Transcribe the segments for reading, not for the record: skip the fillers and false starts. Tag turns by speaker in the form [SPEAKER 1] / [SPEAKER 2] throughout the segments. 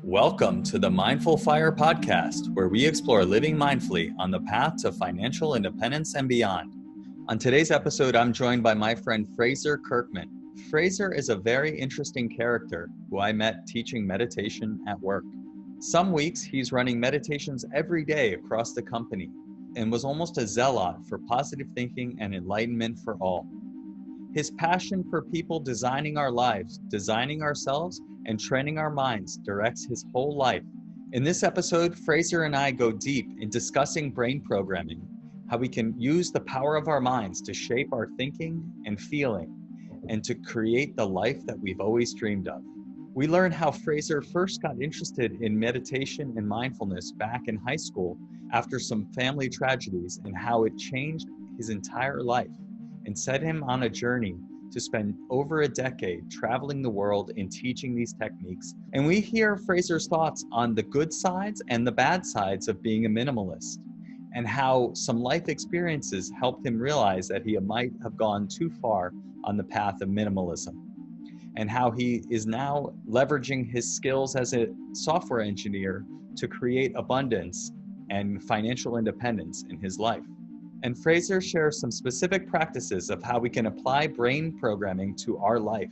[SPEAKER 1] Welcome to the Mindful Fire podcast, where we explore living mindfully on the path to financial independence and beyond. On today's episode, I'm joined by my friend Frazer Kirkman. Frazer is a very interesting character who I met teaching meditation at work. Some weeks he's running meditations every day across the company and was almost a zealot for positive thinking and enlightenment for all. His passion for people designing our lives, designing ourselves, and training our minds directs his whole life. In this episode, Frazer and I go deep in discussing brain programming, how we can use the power of our minds to shape our thinking and feeling, and to create the life that we've always dreamed of. We learn how Frazer first got interested in meditation and mindfulness back in high school after some family tragedies, and how it changed his entire life and set him on a journey to spend over a decade traveling the world and teaching these techniques. And we hear Frazer's thoughts on the good sides and the bad sides of being a minimalist, and how some life experiences helped him realize that he might have gone too far on the path of minimalism, and how he is now leveraging his skills as a software engineer to create abundance and financial independence in his life. And Frazer shares some specific practices of how we can apply brain programming to our life.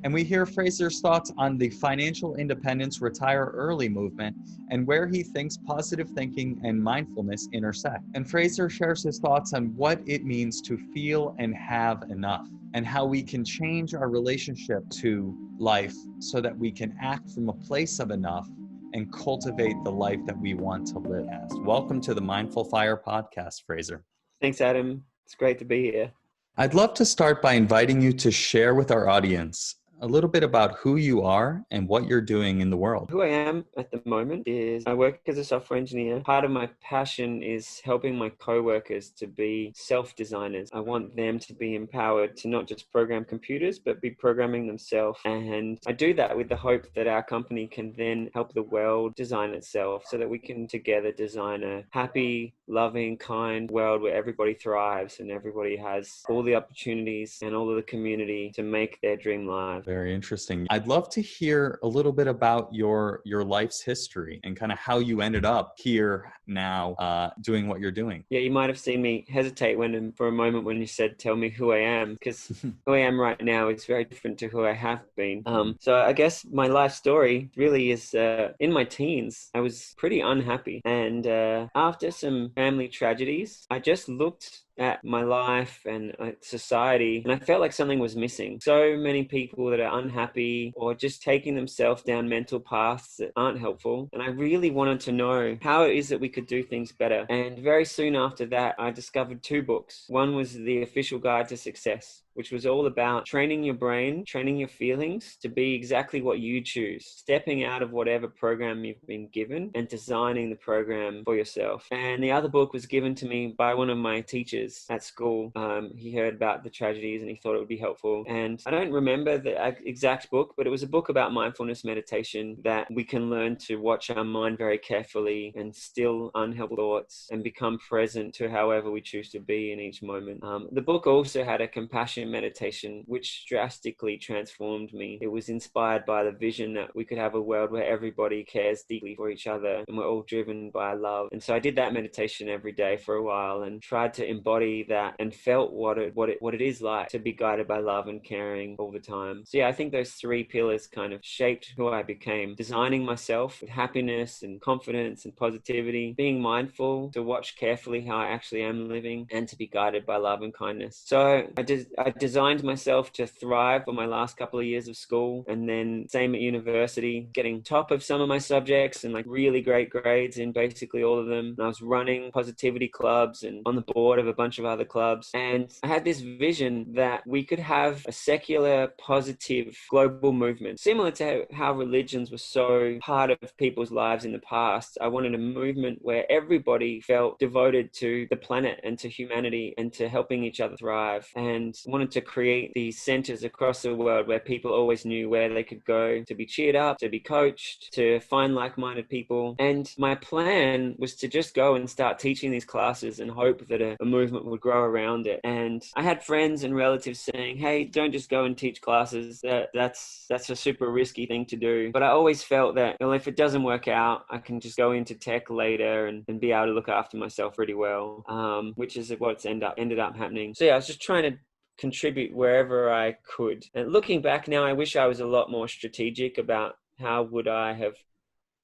[SPEAKER 1] And we hear Frazer's thoughts on the financial independence retire early movement and where he thinks positive thinking and mindfulness intersect. And Frazer shares his thoughts on what it means to feel and have enough, and how we can change our relationship to life so that we can act from a place of enough and cultivate the life that we want to live. Welcome to the Mindful Fire podcast, Frazer.
[SPEAKER 2] Thanks, Adam. It's great to be here.
[SPEAKER 1] I'd love to start by inviting you to share with our audience a little bit about who you are and what you're doing in the world.
[SPEAKER 2] Who I am at the moment is I work as a software engineer. Part of my passion is helping my coworkers to be self-designers. I want them to be empowered to not just program computers, but be programming themselves. And I do that with the hope that our company can then help the world design itself so that we can together design a happy, loving, kind world where everybody thrives and everybody has all the opportunities and all of the community to make their dream live.
[SPEAKER 1] Very interesting. I'd love to hear a little bit about your life's history and kind of how you ended up here now doing what you're doing.
[SPEAKER 2] Yeah, you might have seen me hesitate for a moment when you said, tell me who I am, because who I am right now is very different to who I have been. So I guess my life story really is in my teens. I was pretty unhappy. And after some family tragedies, I just looked at my life and society, and I felt like something was missing. So many people that are unhappy or just taking themselves down mental paths that aren't helpful. And I really wanted to know how it is that we could do things better. And very soon after that, I discovered two books. One was The Official Guide to Success, which was all about training your brain, training your feelings to be exactly what you choose, stepping out of whatever program you've been given and designing the program for yourself. And the other book was given to me by one of my teachers at school. He heard about the tragedies and he thought it would be helpful. And I don't remember the exact book, but it was a book about mindfulness meditation, that we can learn to watch our mind very carefully and still unhelpful thoughts and become present to however we choose to be in each moment. The book also had a compassion meditation, which drastically transformed me. It was inspired by the vision that we could have a world where everybody cares deeply for each other and we're all driven by love. And so I did that meditation every day for a while and tried to embody that and felt what it is like to be guided by love and caring all the time. So yeah, I think those three pillars kind of shaped who I became: designing myself with happiness and confidence and positivity, being mindful to watch carefully how I actually am living, and to be guided by love and kindness. So I designed myself to thrive for my last couple of years of school, and then same at university, getting top of some of my subjects and like really great grades in basically all of them. And I was running positivity clubs and on the board of a bunch of other clubs. And I had this vision that we could have a secular, positive, global movement, similar to how religions were so part of people's lives in the past. I wanted a movement where everybody felt devoted to the planet and to humanity and to helping each other thrive, and wanted wanted to create these centers across the world where people always knew where they could go to be cheered up, to be coached, to find like-minded people. And my plan was to just go and start teaching these classes and hope that a movement would grow around it. And I had friends and relatives saying, hey, don't just go and teach classes. That's a super risky thing to do. But I always felt that, well, if it doesn't work out, I can just go into tech later and be able to look after myself really well, which is what's ended up happening. So yeah, I was just trying to contribute wherever I could. And looking back now, I wish I was a lot more strategic about how would I have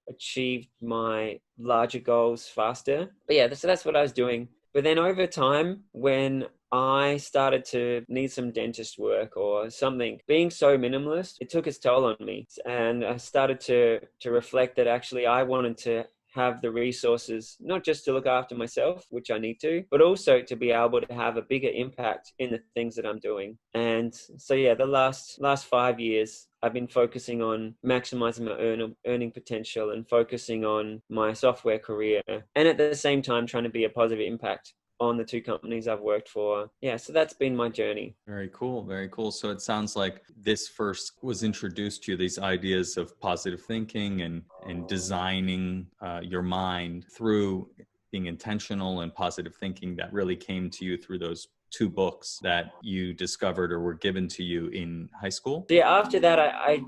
[SPEAKER 2] achieved my larger goals faster. But yeah, so that's what I was doing. But then over time, when I started to need some dentist work or something, being so minimalist, it took its toll on me. And I started to reflect that actually I wanted to have the resources, not just to look after myself, which I need to, but also to be able to have a bigger impact in the things that I'm doing. And so, yeah, the last 5 years, I've been focusing on maximizing my earning potential and focusing on my software career. And at the same time, trying to be a positive impact on the 2 companies I've worked for. Yeah, so that's been my journey.
[SPEAKER 1] Very cool. Very cool. So it sounds like this first was introduced to you, these ideas of positive thinking and designing your mind through being intentional and positive thinking, that really came to you through those 2 books that you discovered or were given to you in high school?
[SPEAKER 2] Yeah, after that, I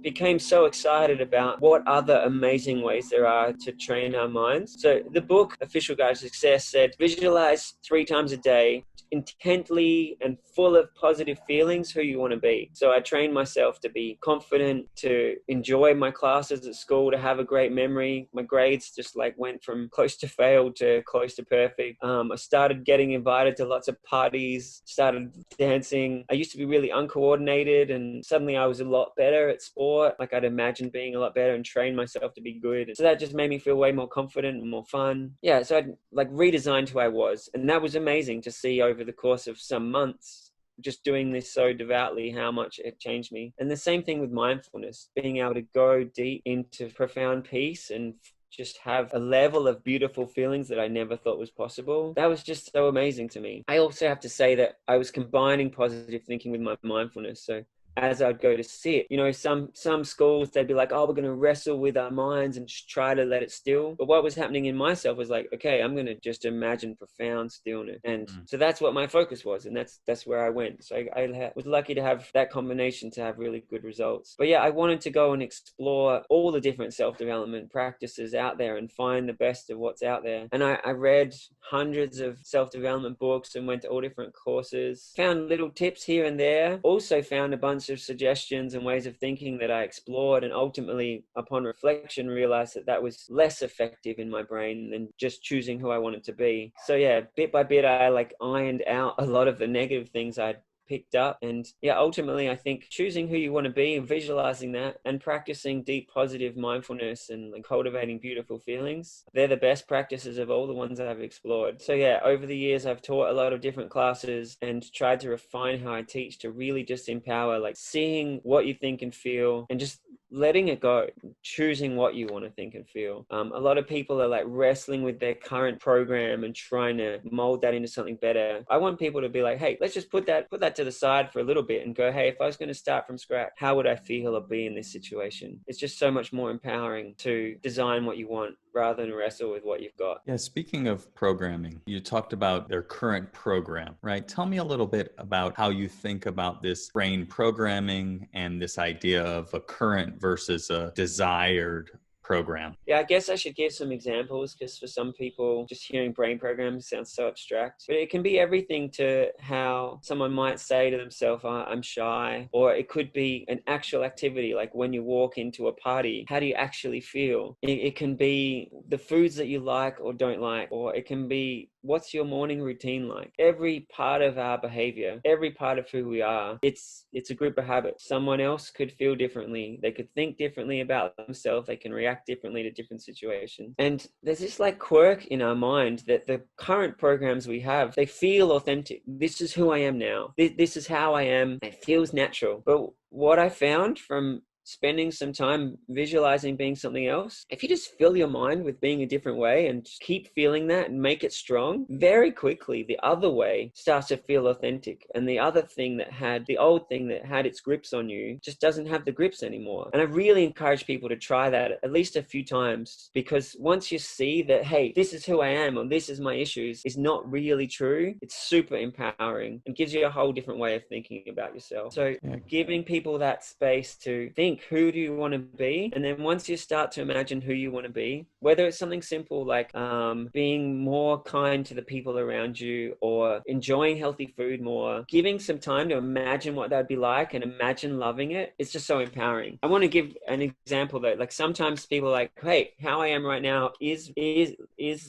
[SPEAKER 2] became so excited about what other amazing ways there are to train our minds. So the book, Official Guide to Success, said, visualize 3 times a day, intently and full of positive feelings who you want to be. So I trained myself to be confident, to enjoy my classes at school, to have a great memory. My grades just went from close to fail to close to perfect. I started getting invited to lots of parties, started dancing. I used to be really uncoordinated, and suddenly I was a lot better at sport. I'd imagined being a lot better and trained myself to be good. So that just made me feel way more confident and more fun. Yeah, so I'd redesigned who I was. And that was amazing to see over the course of some months, just doing this so devoutly, how much it changed me. And the same thing with mindfulness, being able to go deep into profound peace and just have a level of beautiful feelings that I never thought was possible. That was just so amazing to me. I also have to say that I was combining positive thinking with my mindfulness. So as I'd go to sit, some schools, they'd be like, oh, we're going to wrestle with our minds and just try to let it still. But what was happening in myself was okay, I'm going to just imagine profound stillness. And so that's what my focus was. And that's where I went. So I was lucky to have that combination to have really good results. But yeah, I wanted to go and explore all the different self-development practices out there and find the best of what's out there. And I read hundreds of self-development books and went to all different courses, found little tips here and there, also found a bunch of suggestions and ways of thinking that I explored, and ultimately upon reflection realized that was less effective in my brain than just choosing who I wanted to be. So yeah, bit by bit I ironed out a lot of the negative things I'd picked up. And yeah, ultimately I think choosing who you want to be and visualizing that and practicing deep positive mindfulness and cultivating beautiful feelings, they're the best practices of all the ones I've explored. So yeah, over the years I've taught a lot of different classes and tried to refine how I teach to really just empower seeing what you think and feel and just letting it go, choosing what you want to think and feel. A lot of people are wrestling with their current program and trying to mold that into something better. I want people to be hey, let's just put that to the side for a little bit and go, hey, if I was going to start from scratch, how would I feel or be in this situation? It's just so much more empowering to design what you want rather than wrestle with what you've got.
[SPEAKER 1] Yeah, speaking of programming, you talked about their current program, right? Tell me a little bit about how you think about this brain programming and this idea of a current versus a desired program.
[SPEAKER 2] Yeah, I guess I should give some examples because for some people, just hearing brain programs sounds so abstract. But it can be everything to how someone might say to themselves, I'm shy. Or it could be an actual activity, like when you walk into a party, how do you actually feel? It can be the foods that you like or don't like, or it can be what's your morning routine like? Every part of our behavior, every part of who we are, it's a group of habits. Someone else could feel differently. They could think differently about themselves. They can react differently to different situations. And there's this quirk in our mind that the current programs we have, they feel authentic. This is who I am now. This is how I am. It feels natural. But what I found from spending some time visualizing being something else, if you just fill your mind with being a different way and just keep feeling that and make it strong, very quickly the other way starts to feel authentic. And the old thing that had its grips on you just doesn't have the grips anymore. And I really encourage people to try that at least a few times, because once you see that, hey, this is who I am, or this is my issues, is not really true, it's super empowering and gives you a whole different way of thinking about yourself. So giving people that space to think, who do you want to be? And then once you start to imagine who you want to be, whether it's something simple like being more kind to the people around you, or enjoying healthy food more, giving some time to imagine what that would be like and imagine loving it, it's just so empowering. I want to give an example though. Like sometimes people are like, hey, how I am right now is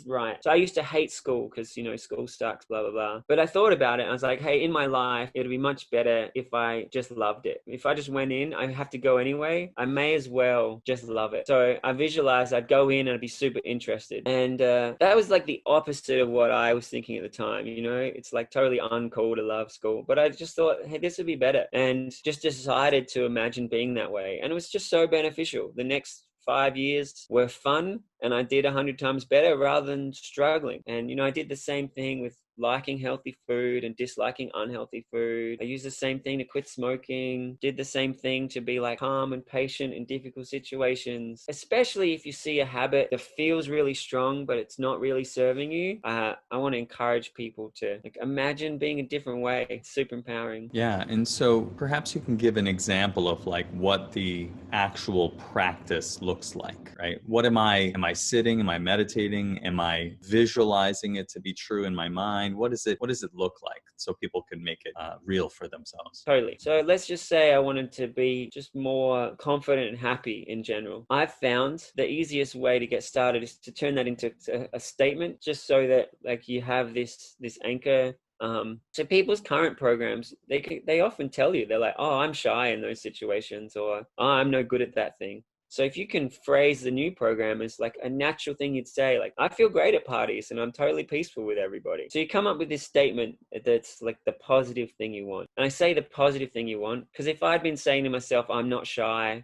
[SPEAKER 2] right. So I used to hate school because, school sucks, blah, blah, blah. But I thought about it. I was like, hey, in my life, it'd be much better if I just loved it. If I just went in, I have to go anyway. I may as well just love it. So I visualized I'd go in and I'd be super interested. And that was like the opposite of what I was thinking at the time. It's like totally uncool to love school. But I just thought, hey, this would be better. And just decided to imagine being that way. And it was just so beneficial. The next 5 years were fun, and I did 100 times better rather than struggling. And, I did the same thing with liking healthy food and disliking unhealthy food. I used the same thing to quit smoking, did the same thing to be like calm and patient in difficult situations, especially if you see a habit that feels really strong, but it's not really serving you. I want to encourage people to imagine being a different way. It's super empowering.
[SPEAKER 1] Yeah. And so perhaps you can give an example of what the actual practice looks like, right? Am I sitting? Am I meditating? Am I visualizing it to be true in my mind? What does it look like so people can make it real for themselves?
[SPEAKER 2] Totally. So let's just say I wanted to be just more confident and happy in general. I've found the easiest way to get started is to turn that into a statement, just so that you have this anchor. So people's current programs, they often tell you, they're like, oh, I'm shy in those situations, or oh, I'm no good at that thing. So if you can phrase the new program as like a natural thing you'd say, like, I feel great at parties and I'm totally peaceful with everybody. So you come up with this statement that's like the positive thing you want. And I say the positive thing you want because if I'd been saying to myself, I'm not shy,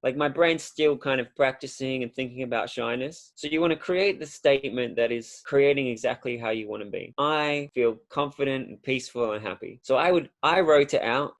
[SPEAKER 2] like my brain's still kind of practicing and thinking about shyness. So you want to create the statement that is creating exactly how you want to be. I feel confident and peaceful and happy. So I wrote it out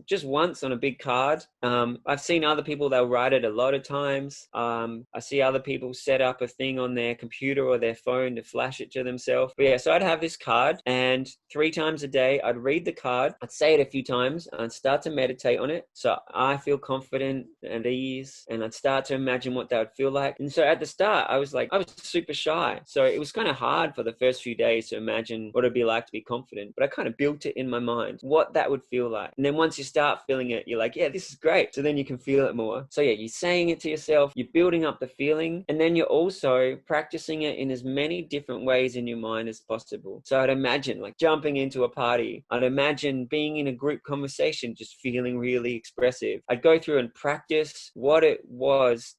[SPEAKER 2] just once on a big card. I've seen other people, they'll write it a lot of times. I see other people set up a thing on their computer or their phone to flash it to themselves. But yeah, so I'd have this card, and 3 times a day I'd read the card, I'd say it a few times, and I'd start to meditate on it. So I feel confident and ease, and I'd start to imagine what that would feel like. And so at the start I was super shy, so it was kind of hard for the first few days to imagine what it'd be like to be confident, but I kind of built it in my mind what that would feel like. And then once you start feeling it, you're like, yeah, this is great. So then you can feel it more. So yeah, you're saying it to yourself, you're building up the feeling, and then you're also practicing it in as many different ways in your mind as possible. So I'd imagine like jumping into a party. I'd imagine being in a group conversation, just feeling really expressive. I'd go through and practice what it was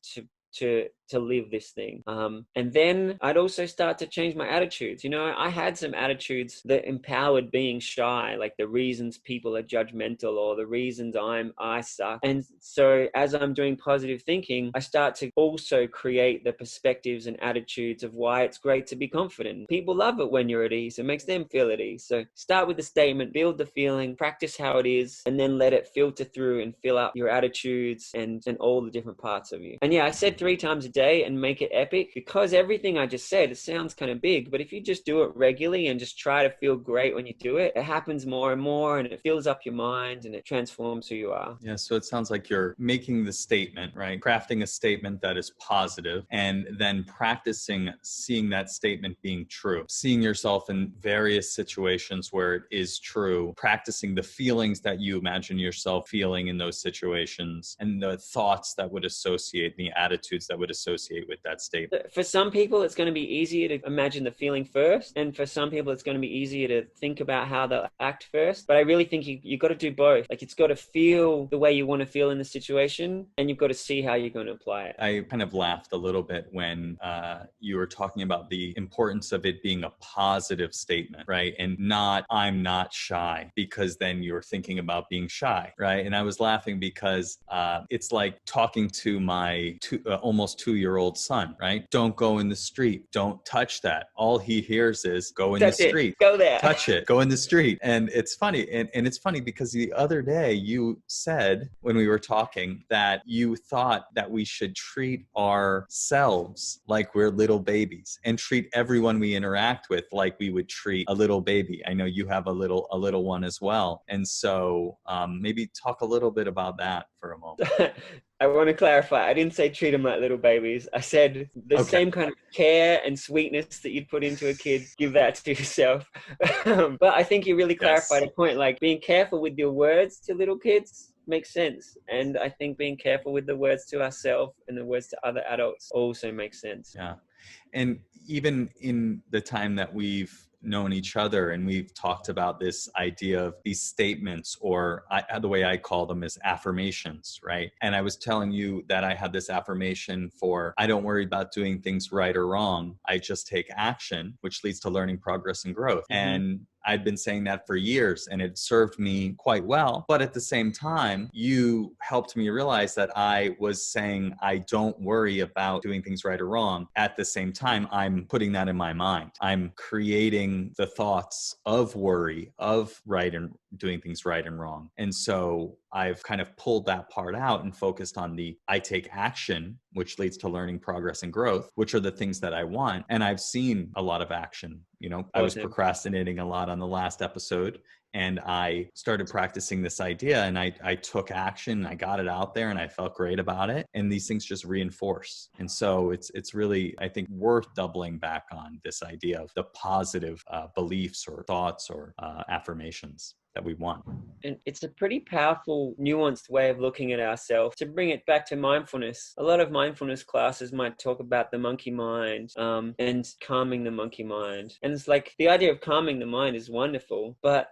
[SPEAKER 2] to live this thing. And then I'd also start to change my attitudes. I had some attitudes that empowered being shy, like the reasons people are judgmental or the reasons I suck. And so as I'm doing positive thinking, I start to also create the perspectives and attitudes of why it's great to be confident. People love it when you're at ease. It makes them feel at ease. So start with the statement, build the feeling, practice how it is, and then let it filter through and fill up your attitudes and all the different parts of you. And yeah, I said 3 times a day and make it epic, because everything I just said, it sounds kind of big, but if you just do it regularly and just try to feel great when you do it, it happens more and more, and it fills up your mind and it transforms who you are.
[SPEAKER 1] Yeah, so it sounds like you're making the statement, right? Crafting a statement that is positive, and then practicing seeing that statement being true, seeing yourself in various situations where it is true, practicing the feelings that you imagine yourself feeling in those situations, and the thoughts that would associate, the attitudes that would associate with that statement.
[SPEAKER 2] For some people, it's going to be easier to imagine the feeling first. And for some people, it's going to be easier to think about how they'll act first. But I really think you got to do both. Like, it's got to feel the way you want to feel in the situation, and you've got to see how you're going to apply it.
[SPEAKER 1] I kind of laughed a little bit when you were talking about the importance of it being a positive statement, right? And not, I'm not shy, because then you're thinking about being shy, right? And I was laughing because it's like talking to my almost 2-year-old son, right? Don't go in the street. Don't touch that. All he hears is go in the street.
[SPEAKER 2] Go there.
[SPEAKER 1] Touch it. Go in the street. And it's funny. And it's funny because the other day you said when we were talking that you thought that we should treat ourselves like we're little babies and treat everyone we interact with like we would treat a little baby. I know you have a little one as well. And so maybe talk a little bit about that for a moment.
[SPEAKER 2] I want to clarify. I didn't say treat them like little babies. I said the same kind of care and sweetness that you'd put into a kid, give that to yourself. But I think you really clarified a point, like being careful with your words to little kids makes sense. And I think being careful with the words to ourselves and the words to other adults also makes sense.
[SPEAKER 1] Yeah. And even in the time that we've known each other and we've talked about this idea of these statements, or the way I call them is affirmations, right? And I was telling you that I had this affirmation for, I don't worry about doing things right or wrong. I just take action, which leads to learning, progress, and growth. Mm-hmm. And I'd been saying that for years and it served me quite well. But at the same time, you helped me realize that I was saying, I don't worry about doing things right or wrong. At the same time, I'm putting that in my mind. I'm creating the thoughts of worry, of right and doing things right and wrong. And so I've kind of pulled that part out and focused on the I take action, which leads to learning, progress, and growth, which are the things that I want. And I've seen a lot of action. You know, I was procrastinating a lot on the last episode, and I started practicing this idea, and I took action, I got it out there, and I felt great about it. And these things just reinforce. And so it's really, I think, worth doubling back on this idea of the positive beliefs or thoughts or affirmations that we want.
[SPEAKER 2] And it's a pretty powerful, nuanced way of looking at ourselves. To bring it back to mindfulness, a lot of mindfulness classes might talk about the monkey mind and calming the monkey mind. And it's like the idea of calming the mind is wonderful, but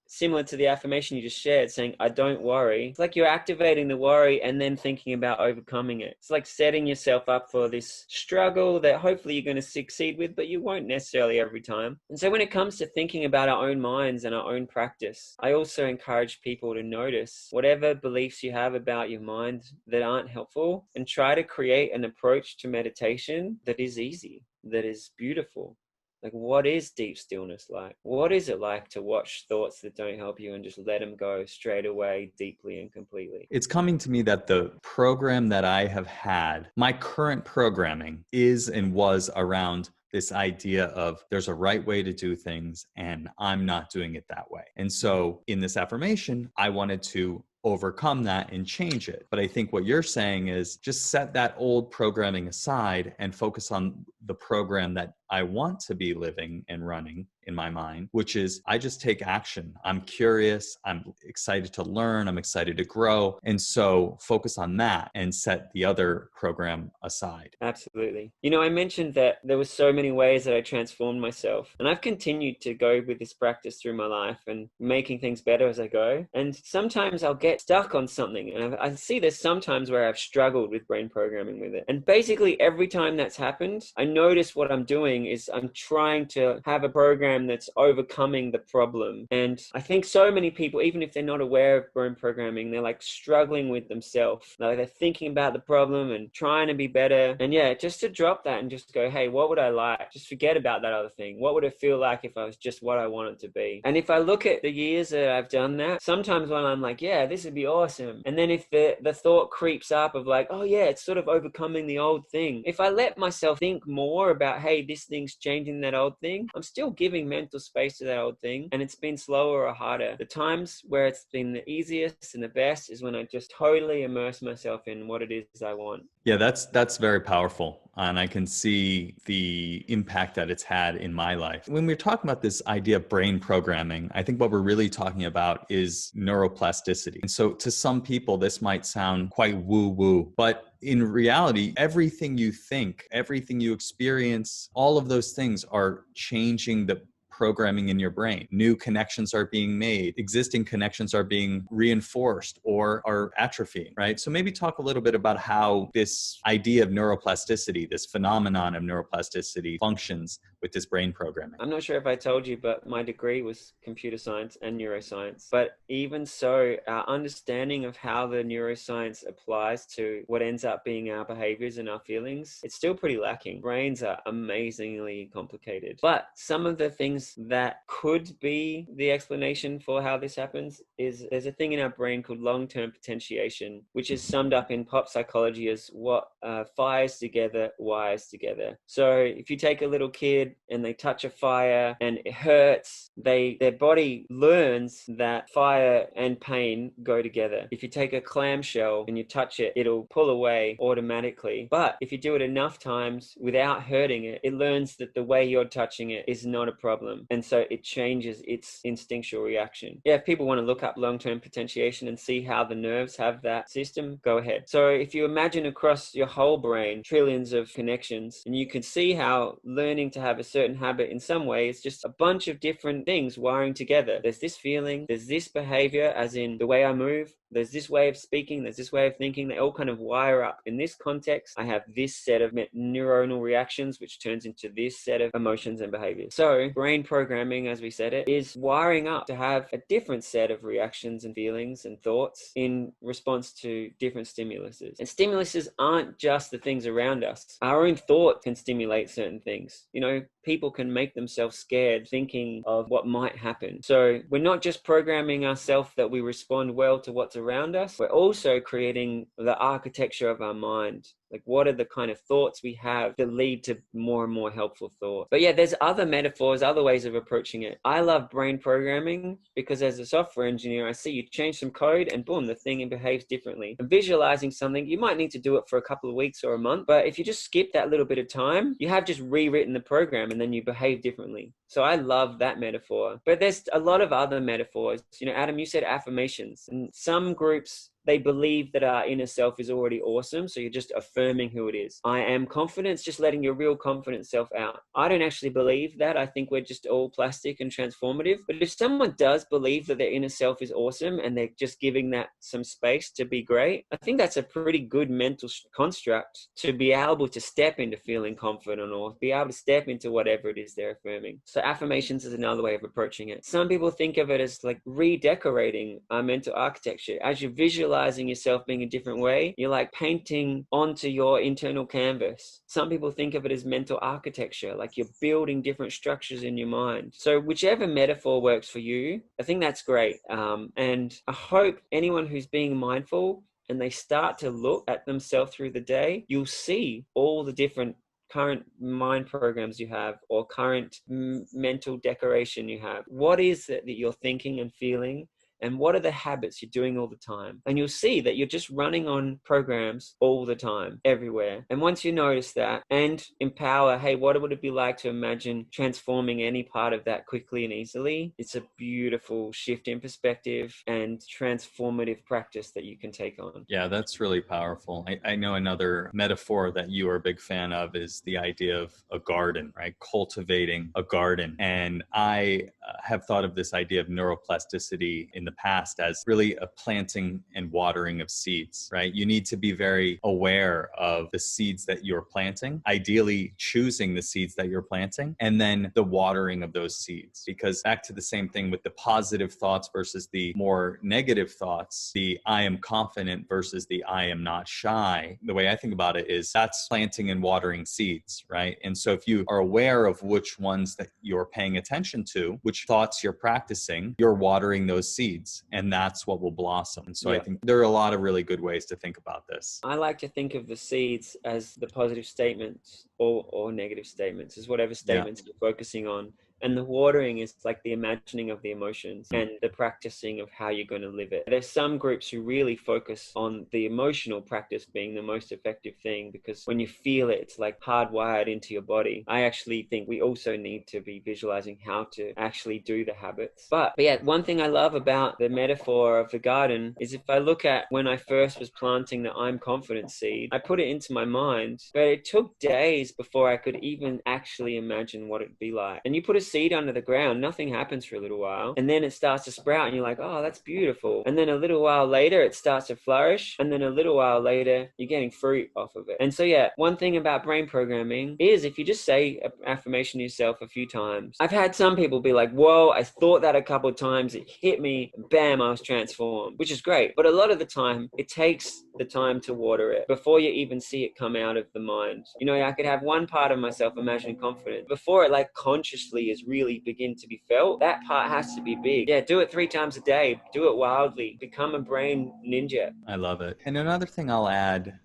[SPEAKER 2] similar to the affirmation you just shared, saying, I don't worry. It's like you're activating the worry and then thinking about overcoming it. It's like setting yourself up for this struggle that hopefully you're going to succeed with, but you won't necessarily every time. And so when it comes to thinking about our own minds and our own practice, I also encourage people to notice whatever beliefs you have about your mind that aren't helpful and try to create an approach to meditation that is easy, that is beautiful. Like, what is deep stillness like? What is it like to watch thoughts that don't help you and just let them go straight away, deeply and completely?
[SPEAKER 1] It's coming to me that the program that I have had, my current programming is and was around this idea of there's a right way to do things and I'm not doing it that way. And so in this affirmation, I wanted to overcome that and change it. But I think what you're saying is just set that old programming aside and focus on the program that I want to be living and running in my mind, which is I just take action. I'm curious. I'm excited to learn. I'm excited to grow. And so focus on that and set the other program aside.
[SPEAKER 2] Absolutely. You know, I mentioned that there were so many ways that I transformed myself, and I've continued to go with this practice through my life and making things better as I go. And sometimes I'll get stuck on something, and I see there's sometimes where I've struggled with brain programming with it. And basically every time that's happened, I notice what I'm doing is I'm trying to have a program that's overcoming the problem. And I think so many people, even if they're not aware of brain programming, they're like struggling with themselves. Like they're thinking about the problem and trying to be better. And yeah, just to drop that and just go, hey, what would I like? Just forget about that other thing. What would it feel like if I was just what I wanted to be? And if I look at the years that I've done that, sometimes when I'm like, yeah, this would be awesome. And then if the thought creeps up of like, oh yeah, it's sort of overcoming the old thing. If I let myself think more about, hey, this thing's changing that old thing, I'm still giving mental space to that old thing, and it's been slower or harder. The times where it's been the easiest and the best is when I just totally immerse myself in what it is I want.
[SPEAKER 1] Yeah, that's very powerful. and I can see the impact that it's had in my life. When we're talking about this idea of brain programming, I think what we're really talking about is neuroplasticity. And so to some people, this might sound quite woo-woo, but in reality, everything you think, everything you experience, all of those things are changing the programming in your brain. New connections are being made, existing connections are being reinforced or are atrophying, right? So maybe talk a little bit about how this idea of neuroplasticity, this phenomenon of neuroplasticity functions with this brain programming.
[SPEAKER 2] I'm not sure if I told you, but my degree was computer science and neuroscience. But even so, our understanding of how the neuroscience applies to what ends up being our behaviors and our feelings, it's still pretty lacking. Brains are amazingly complicated. But some of the things that could be the explanation for how this happens is there's a thing in our brain called long-term potentiation, which is summed up in pop psychology as what fires together, wires together. So if you take a little kid and they touch a fire and it hurts, their body learns that fire and pain go together. If you take a clamshell and you touch it, it'll pull away automatically. But if you do it enough times without hurting it, it learns that the way you're touching it is not a problem. And so it changes its instinctual reaction. Yeah, if people want to look up long-term potentiation and see how the nerves have that system, go ahead. So if you imagine across your whole brain, trillions of connections, and you can see how learning to have a certain habit in some way is just a bunch of different things wiring together. There's this feeling, there's this behavior, as in the way I move, there's this way of speaking, there's this way of thinking. They all kind of wire up. In this context, I have this set of neuronal reactions, which turns into this set of emotions and behaviors. So brain programming, as we said it, is wiring up to have a different set of reactions and feelings and thoughts in response to different stimuluses. And stimuluses aren't just the things around us. Our own thought can stimulate certain things. You know, people can make themselves scared thinking of what might happen. So we're not just programming ourselves that we respond well to what's around us, we're also creating the architecture of our mind. Like, what are the kind of thoughts we have that lead to more and more helpful thoughts? But yeah, there's other metaphors, other ways of approaching it. I love brain programming because as a software engineer, I see you change some code and boom, the thing behaves differently. And visualizing something, you might need to do it for a couple of weeks or a month, but if you just skip that little bit of time, you have just rewritten the program and then you behave differently. So I love that metaphor. But there's a lot of other metaphors. You know, Adam, you said affirmations. And some groups, they believe that our inner self is already awesome. So you're just affirming who it is. I am confidence, just letting your real confident self out. I don't actually believe that. I think we're just all plastic and transformative. But if someone does believe that their inner self is awesome and they're just giving that some space to be great, I think that's a pretty good mental construct to be able to step into feeling confident or be able to step into whatever it is they're affirming. So affirmations is another way of approaching it. Some people think of it as like redecorating our mental architecture. As you visualize yourself being a different way, you're like painting onto your internal canvas. Some people think of it as mental architecture, like you're building different structures in your mind. So whichever metaphor works for you, I think that's great. And I hope anyone who's being mindful and they start to look at themselves through the day, you'll see all the different current mind programs you have or current mental decoration you have. What is it that you're thinking and feeling? And what are the habits you're doing all the time? And you'll see that you're just running on programs all the time, everywhere. And once you notice that and empower, hey, what would it be like to imagine transforming any part of that quickly and easily? It's a beautiful shift in perspective and transformative practice that you can take on.
[SPEAKER 1] Yeah, that's really powerful. I know another metaphor that you are a big fan of is the idea of a garden, right? Cultivating a garden. And I have thought of this idea of neuroplasticity in the past as really a planting and watering of seeds, right? You need to be very aware of the seeds that you're planting, ideally choosing the seeds that you're planting, and then the watering of those seeds. Because back to the same thing with the positive thoughts versus the more negative thoughts, the I am confident versus the I am not shy. The way I think about it is that's planting and watering seeds, right? And so if you are aware of which ones that you're paying attention to, which thoughts you're practicing, you're watering those seeds. And that's what will blossom. And so I think there are a lot of really good ways to think about this.
[SPEAKER 2] I like to think of the seeds as the positive statements or negative statements, as whatever statements you're focusing on. And the watering is like the imagining of the emotions and the practicing of how you're going to live it. There's some groups who really focus on the emotional practice being the most effective thing, because when you feel it, it's like hardwired into your body. I actually think we also need to be visualizing how to actually do the habits. But yeah, one thing I love about the metaphor of the garden is, if I look at when I first was planting the I'm confident seed, I put it into my mind, but it took days before I could even actually imagine what it'd be like. And you put a seed under the ground, nothing happens for a little while, and then it starts to sprout and you're like, oh, that's beautiful. And then a little while later it starts to flourish, and then a little while later you're getting fruit off of it. And so yeah, one thing about brain programming is, if you just say an affirmation to yourself a few times. I've had some people be like, whoa, I thought that a couple of times, it hit me, bam, I was transformed, which is great. But a lot of the time it takes the time to water it before you even see it come out of the mind. You know, I could have one part of myself imagining confidence before it like consciously is really begin to be felt. That part has to be big. Yeah, do it 3 times a day, do it wildly, become a brain ninja.
[SPEAKER 1] I love it. And another thing I'll add,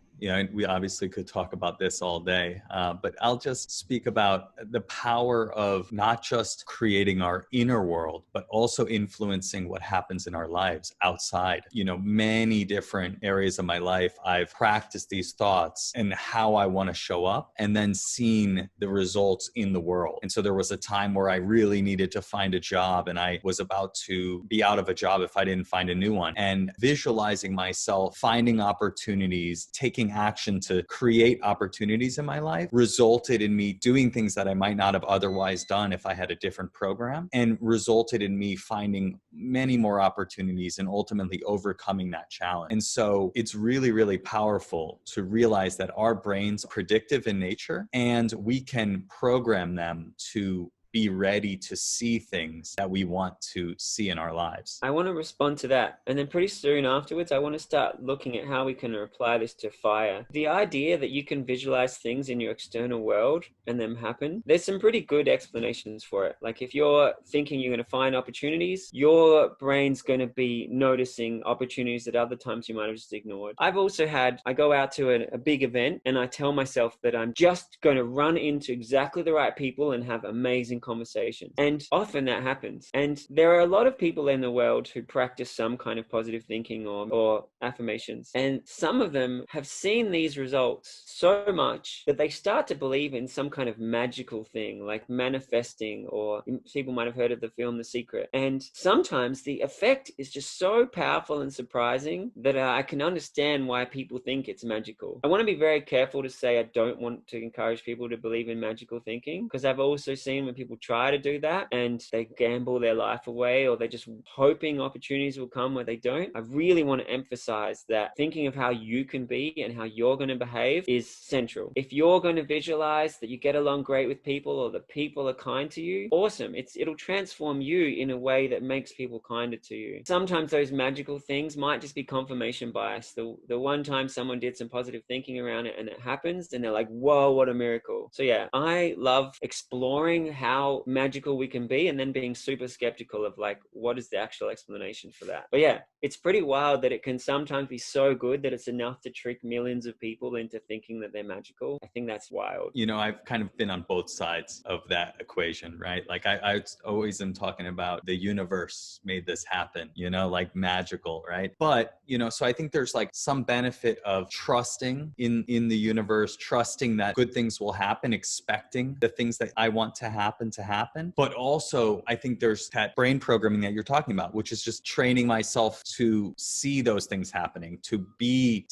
[SPEAKER 1] we obviously could talk about this all day, but I'll just speak about the power of not just creating our inner world, but also influencing what happens in our lives outside. Many different areas of my life, I've practiced these thoughts and how I want to show up, and then seen the results in the world. And so there was a time where I really needed to find a job, and I was about to be out of a job if I didn't find a new one. And visualizing myself finding opportunities, taking action to create opportunities in my life, resulted in me doing things that I might not have otherwise done if I had a different program, and resulted in me finding many more opportunities and ultimately overcoming that challenge. And so it's really, really powerful to realize that our brains are predictive in nature, and we can program them to be ready to see things that we want to see in our lives.
[SPEAKER 2] I want to respond to that. And then pretty soon afterwards, I want to start looking at how we can apply this to fire. The idea that you can visualize things in your external world and them happen, there's some pretty good explanations for it. Like if you're thinking you're going to find opportunities, your brain's going to be noticing opportunities that other times you might have just ignored. I've also I go out to a big event and I tell myself that I'm just going to run into exactly the right people and have amazing conversation. And often that happens. And there are a lot of people in the world who practice some kind of positive thinking or affirmations. And some of them have seen these results so much that they start to believe in some kind of magical thing like manifesting, or people might have heard of the film The Secret. And sometimes the effect is just so powerful and surprising that I can understand why people think it's magical. I want to be very careful to say I don't want to encourage people to believe in magical thinking, because I've also seen when people try to do that and they gamble their life away, or they're just hoping opportunities will come where they don't. I really want to emphasize that thinking of how you can be and how you're going to behave is central. If you're going to visualize that you get along great with people, or that people are kind to you, awesome. It'll transform you in a way that makes people kinder to you. Sometimes those magical things might just be confirmation bias. The one time someone did some positive thinking around it and it happens, and they're like, whoa, what a miracle. So yeah, I love exploring how magical we can be, and then being super skeptical of like, what is the actual explanation for that? But yeah, it's pretty wild that it can sometimes be so good that it's enough to trick millions of people into thinking that they're magical. I think that's wild.
[SPEAKER 1] I've kind of been on both sides of that equation, right? Like I always am talking about the universe made this happen, like magical, right? But, so I think there's like some benefit of trusting in the universe, trusting that good things will happen, expecting the things that I want to happen. But also I think there's that brain programming that you're talking about, which is just training myself to see those things happening, to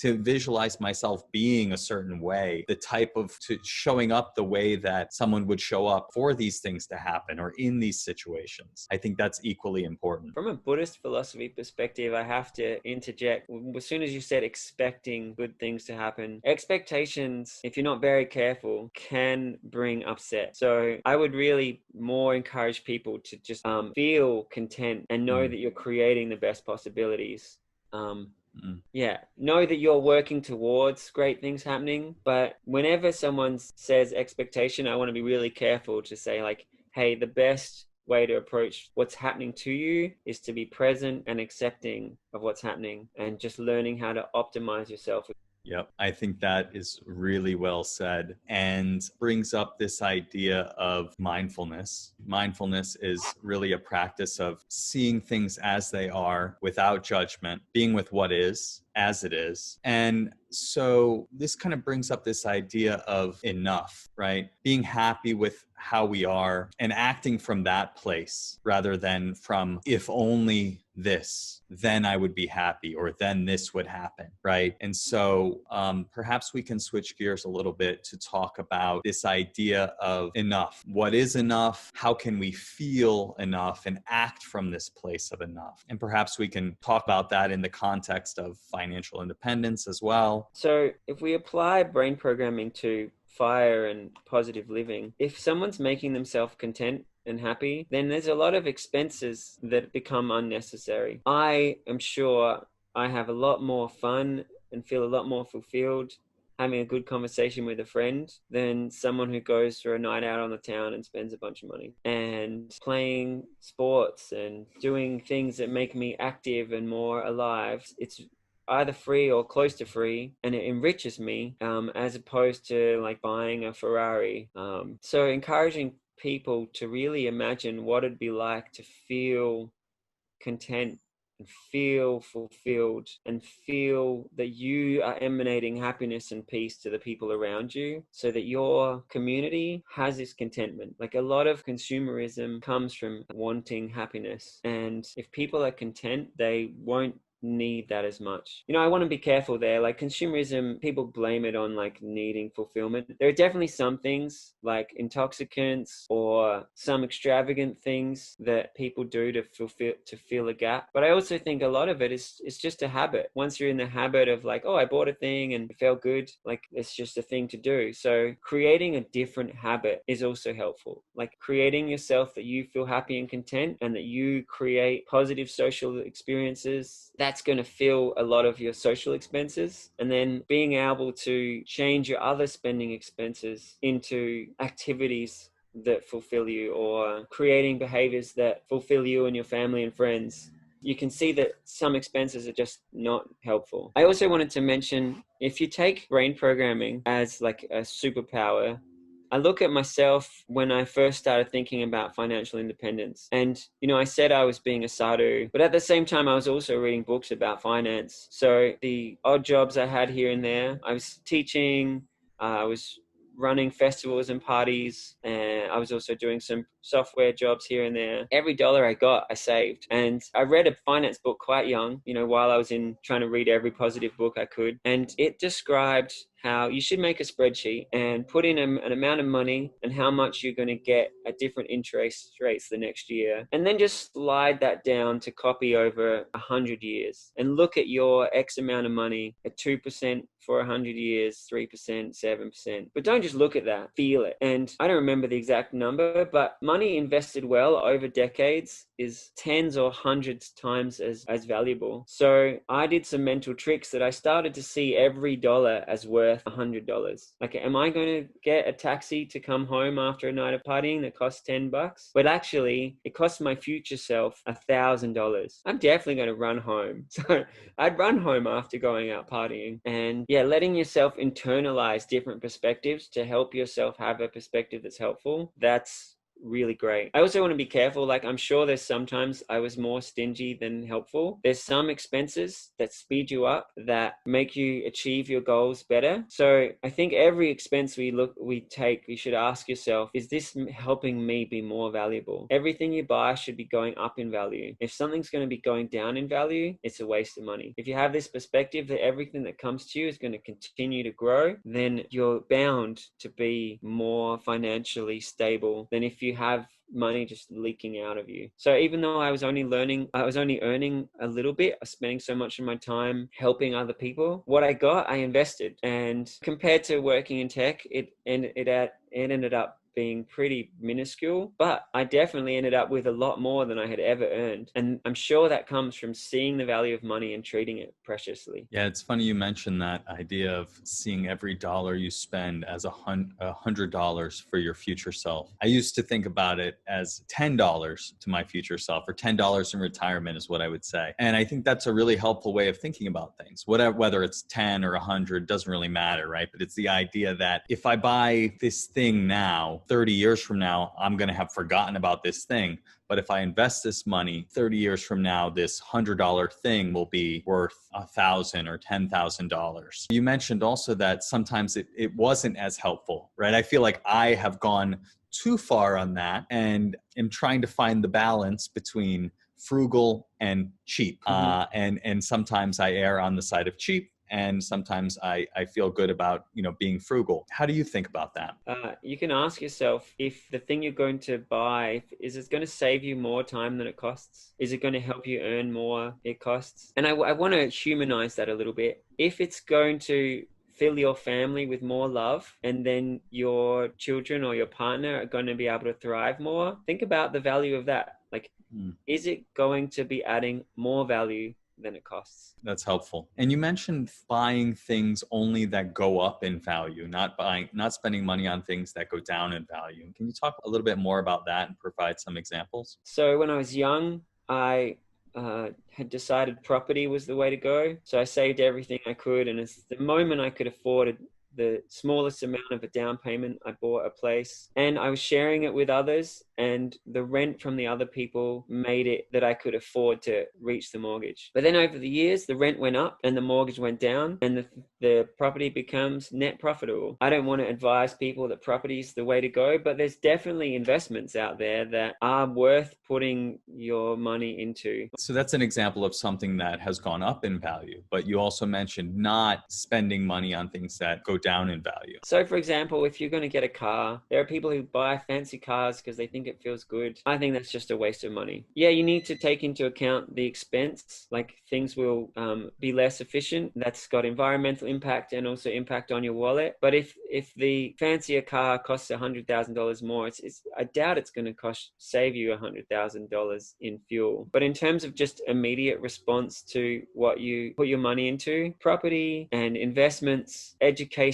[SPEAKER 1] visualize myself being a certain way, to showing up the way that someone would show up for these things to happen or in these situations. I think that's equally important.
[SPEAKER 2] From a Buddhist philosophy perspective, I have to interject. As soon as you said expecting good things to happen, expectations, if you're not very careful, can bring upset. So I would really more encourage people to just feel content and know that you're creating the best possibilities. Yeah, know that you're working towards great things happening. But whenever someone says expectation, I want to be really careful to say like, hey, the best way to approach what's happening to you is to be present and accepting of what's happening, and just learning how to optimize yourself.
[SPEAKER 1] Yep. I think that is really well said and brings up this idea of mindfulness. Mindfulness is really a practice of seeing things as they are without judgment, being with what is as it is. And so this kind of brings up this idea of enough, right? Being happy with how we are and acting from that place rather than from if only this, then I would be happy, or then this would happen, right? And so perhaps we can switch gears a little bit to talk about this idea of enough. What is enough? How can we feel enough and act from this place of enough? And perhaps we can talk about that in the context of financial independence as well.
[SPEAKER 2] So if we apply brain programming to fire and positive living, if someone's making themselves content and happy, then there's a lot of expenses that become unnecessary. I am sure I have a lot more fun and feel a lot more fulfilled having a good conversation with a friend than someone who goes for a night out on the town and spends a bunch of money. And playing sports and doing things that make me active and more alive, it's either free or close to free, and it enriches me, as opposed to like buying a Ferrari. So encouraging people to really imagine what it'd be like to feel content and feel fulfilled and feel that you are emanating happiness and peace to the people around you, so that your community has this contentment. Like, a lot of consumerism comes from wanting happiness, and if people are content, they won't need that as much. I want to be careful there. Like, consumerism, people blame it on like needing fulfillment. There are definitely some things like intoxicants or some extravagant things that people do to fill a gap. But I also think a lot of it is just a habit. Once you're in the habit of like, oh, I bought a thing and it felt good, like it's just a thing to do. So creating a different habit is also helpful. Like creating yourself that you feel happy and content, and that you create positive social experiences, that's going to fill a lot of your social expenses. And then being able to change your other spending expenses into activities that fulfill you, or creating behaviors that fulfill you and your family and friends. You can see that some expenses are just not helpful. I also wanted to mention, if you take brain programming as like a superpower, I look at myself when I first started thinking about financial independence. And, I said I was being a sadhu, but at the same time, I was also reading books about finance. So the odd jobs I had here and there, I was teaching, I was running festivals and parties, and I was also doing some software jobs here and there. Every dollar I got, I saved. And I read a finance book quite young, while I was trying to read every positive book I could. And it described how you should make a spreadsheet and put in an amount of money and how much you're going to get at different interest rates the next year. And then just slide that down to copy over 100 years and look at your X amount of money at 2% for 100 years, 3%, 7%. But don't just look at that, feel it. And I don't remember the exact number, but money invested well over decades is tens or hundreds times as valuable. So I did some mental tricks that I started to see every dollar as worth $100. Like, am I going to get a taxi to come home after a night of partying that costs $10? But actually, it costs my future self $1,000. I'm definitely going to run home. So I'd run home after going out partying. And yeah, letting yourself internalize different perspectives to help yourself have a perspective that's helpful, that's really great. I also want to be careful. Like, I'm sure there's sometimes I was more stingy than helpful. There's some expenses that speed you up, that make you achieve your goals better. So I think every expense we take, you should ask yourself, is this helping me be more valuable? Everything you buy should be going up in value. If something's going to be going down in value, it's a waste of money. If you have this perspective that everything that comes to you is going to continue to grow, then you're bound to be more financially stable than if you have money just leaking out of you. So even though I was only earning a little bit, spending so much of my time helping other people, what I got, I invested. And compared to working in tech, it ended up being pretty minuscule, but I definitely ended up with a lot more than I had ever earned. And I'm sure that comes from seeing the value of money and treating it preciously.
[SPEAKER 1] Yeah, it's funny you mentioned that idea of seeing every dollar you spend as $100 for your future self. I used to think about it as $10 to my future self, or $10 in retirement is what I would say. And I think that's a really helpful way of thinking about things. Whether it's 10 or 100 doesn't really matter, right? But it's the idea that if I buy this thing now, 30 years from now, I'm going to have forgotten about this thing. But if I invest this money 30 years from now, this $100 thing will be worth $1,000 or $10,000. You mentioned also that sometimes it wasn't as helpful, right? I feel like I have gone too far on that and am trying to find the balance between frugal and cheap. And sometimes I err on the side of cheap. And sometimes I feel good about, being frugal. How do you think about that?
[SPEAKER 2] You can ask yourself if the thing you're going to buy, is it going to save you more time than it costs? Is it going to help you earn more it costs? And I want to humanize that a little bit. If it's going to fill your family with more love, and then your children or your partner are going to be able to thrive more, think about the value of that. Like, is it going to be adding more value than it costs?
[SPEAKER 1] That's helpful. And you mentioned buying things only that go up in value, not spending money on things that go down in value. Can you talk a little bit more about that and provide some examples?
[SPEAKER 2] So when I was young, I had decided property was the way to go. So I saved everything I could. And it's the moment I could afford the smallest amount of a down payment, I bought a place, and I was sharing it with others, and the rent from the other people made it that I could afford to reach the mortgage. But then over the years, the rent went up and the mortgage went down, and the property becomes net profitable. I don't want to advise people that property is the way to go, but there's definitely investments out there that are worth putting your money into.
[SPEAKER 1] So that's an example of something that has gone up in value, but you also mentioned not spending money on things that go down in value.
[SPEAKER 2] So for example, if you're going to get a car, there are people who buy fancy cars because they think it feels good. I think that's just a waste of money. Yeah, you need to take into account the expense, like things will be less efficient. That's got environmental impact and also impact on your wallet. But if the fancier car costs $100,000 more, I doubt it's going to save you $100,000 in fuel. But in terms of just immediate response to what you put your money into, property and investments, education,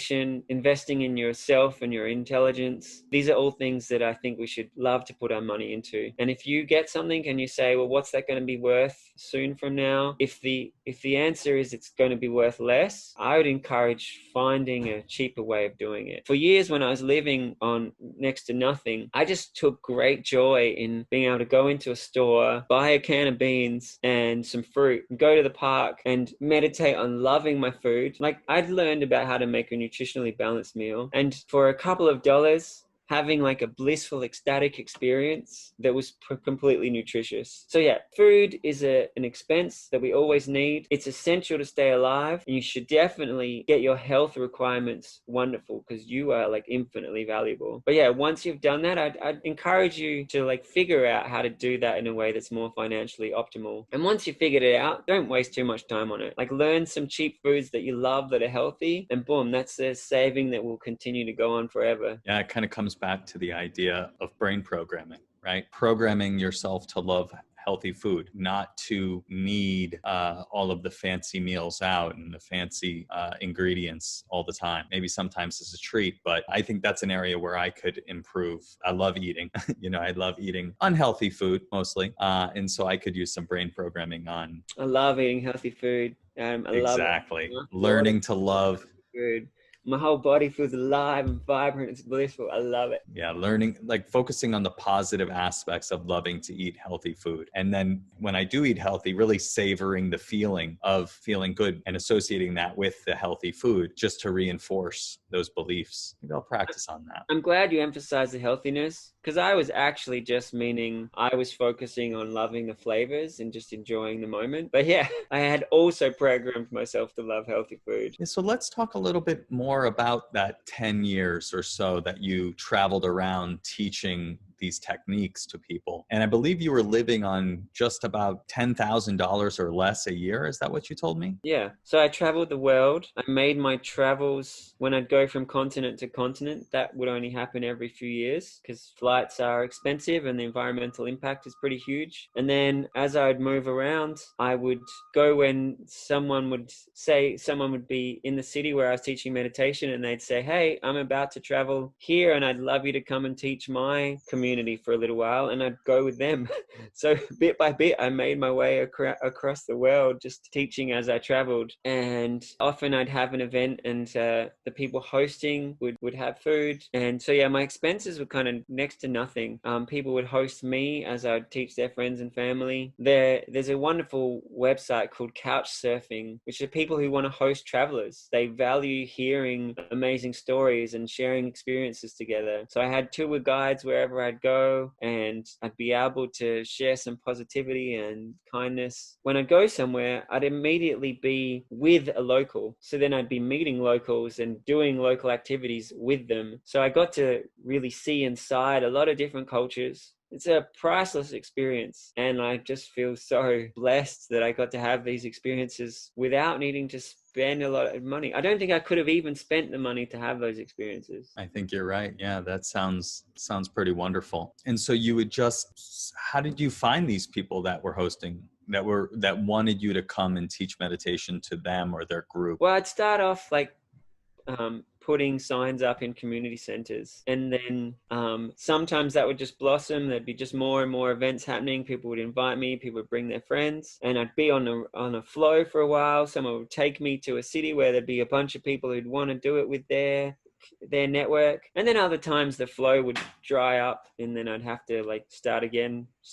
[SPEAKER 2] investing in yourself and your intelligence, these are all things that I think we should love to put our money into. And if you get something and you say, well, what's that going to be worth soon from now? If the answer is it's going to be worth less, I would encourage finding a cheaper way of doing it. For years when I was living on next to nothing, I just took great joy in being able to go into a store, buy a can of beans and some fruit, and go to the park and meditate on loving my food. Like, I'd learned about how to make a nutritionally balanced meal, and for a couple of dollars, having like a blissful, ecstatic experience that was completely nutritious. So yeah, food is an expense that we always need. It's essential to stay alive, and you should definitely get your health requirements wonderful, because you are like infinitely valuable. But yeah, once you've done that, I'd encourage you to like figure out how to do that in a way that's more financially optimal. And once you figured it out, don't waste too much time on it. Like, learn some cheap foods that you love that are healthy, and boom, that's a saving that will continue to go on forever.
[SPEAKER 1] Yeah, it kind of comes back to the idea of brain programming, right? Programming yourself to love healthy food, not to need all of the fancy meals out and the fancy ingredients all the time. Maybe sometimes it's a treat, but I think that's an area where I could improve. I love eating. I love eating unhealthy food mostly. And so I could use some brain programming on.
[SPEAKER 2] I love eating healthy food.
[SPEAKER 1] Exactly. Learning to love
[SPEAKER 2] food. My whole body feels alive and vibrant. It's blissful. I love it.
[SPEAKER 1] Yeah, learning, like focusing on the positive aspects of loving to eat healthy food. And then when I do eat healthy, really savoring the feeling of feeling good and associating that with the healthy food just to reinforce those beliefs. Maybe I'll practice on that.
[SPEAKER 2] I'm glad you emphasize the healthiness, because I was actually just meaning I was focusing on loving the flavors and just enjoying the moment. But yeah, I had also programmed myself to love healthy food.
[SPEAKER 1] Yeah, so let's talk a little bit more about that 10 years or so that you traveled around teaching these techniques to people. And I believe you were living on just about $10,000 or less a year. Is that what you told me?
[SPEAKER 2] Yeah. So I traveled the world. I made my travels when I'd go from continent to continent. That would only happen every few years because flights are expensive and the environmental impact is pretty huge. And then as I'd move around, I would go when someone would be in the city where I was teaching meditation, and they'd say, "Hey, I'm about to travel here and I'd love you to come and teach my community for a little while." And I'd go with them. So bit by bit, I made my way across the world, just teaching as I traveled. And often I'd have an event and the people hosting would have food. And so, yeah, my expenses were kind of next to nothing. People would host me as I'd teach their friends and family. There's a wonderful website called Couchsurfing, which are people who want to host travelers. They value hearing amazing stories and sharing experiences together. So I had tour guides wherever I'd go, and I'd be able to share some positivity and kindness. When I'd go somewhere, I'd immediately be with a local. So then I'd be meeting locals and doing local activities with them. So I got to really see inside a lot of different cultures. It's a priceless experience, and I just feel so blessed that I got to have these experiences without needing to spend a lot of money. I don't think I could have even spent the money to have those experiences.
[SPEAKER 1] I think you're right. Yeah, that sounds pretty wonderful. And so how did you find these people that were hosting, that wanted you to come and teach meditation to them or their group?
[SPEAKER 2] Well, I'd start off like putting signs up in community centers, and then sometimes that would just blossom. There'd be just more and more events happening. People would invite me, people would bring their friends, and I'd be on a flow for a while. Someone would take me to a city where there'd be a bunch of people who'd want to do it with their network. And then other times the flow would dry up, and then I'd have to start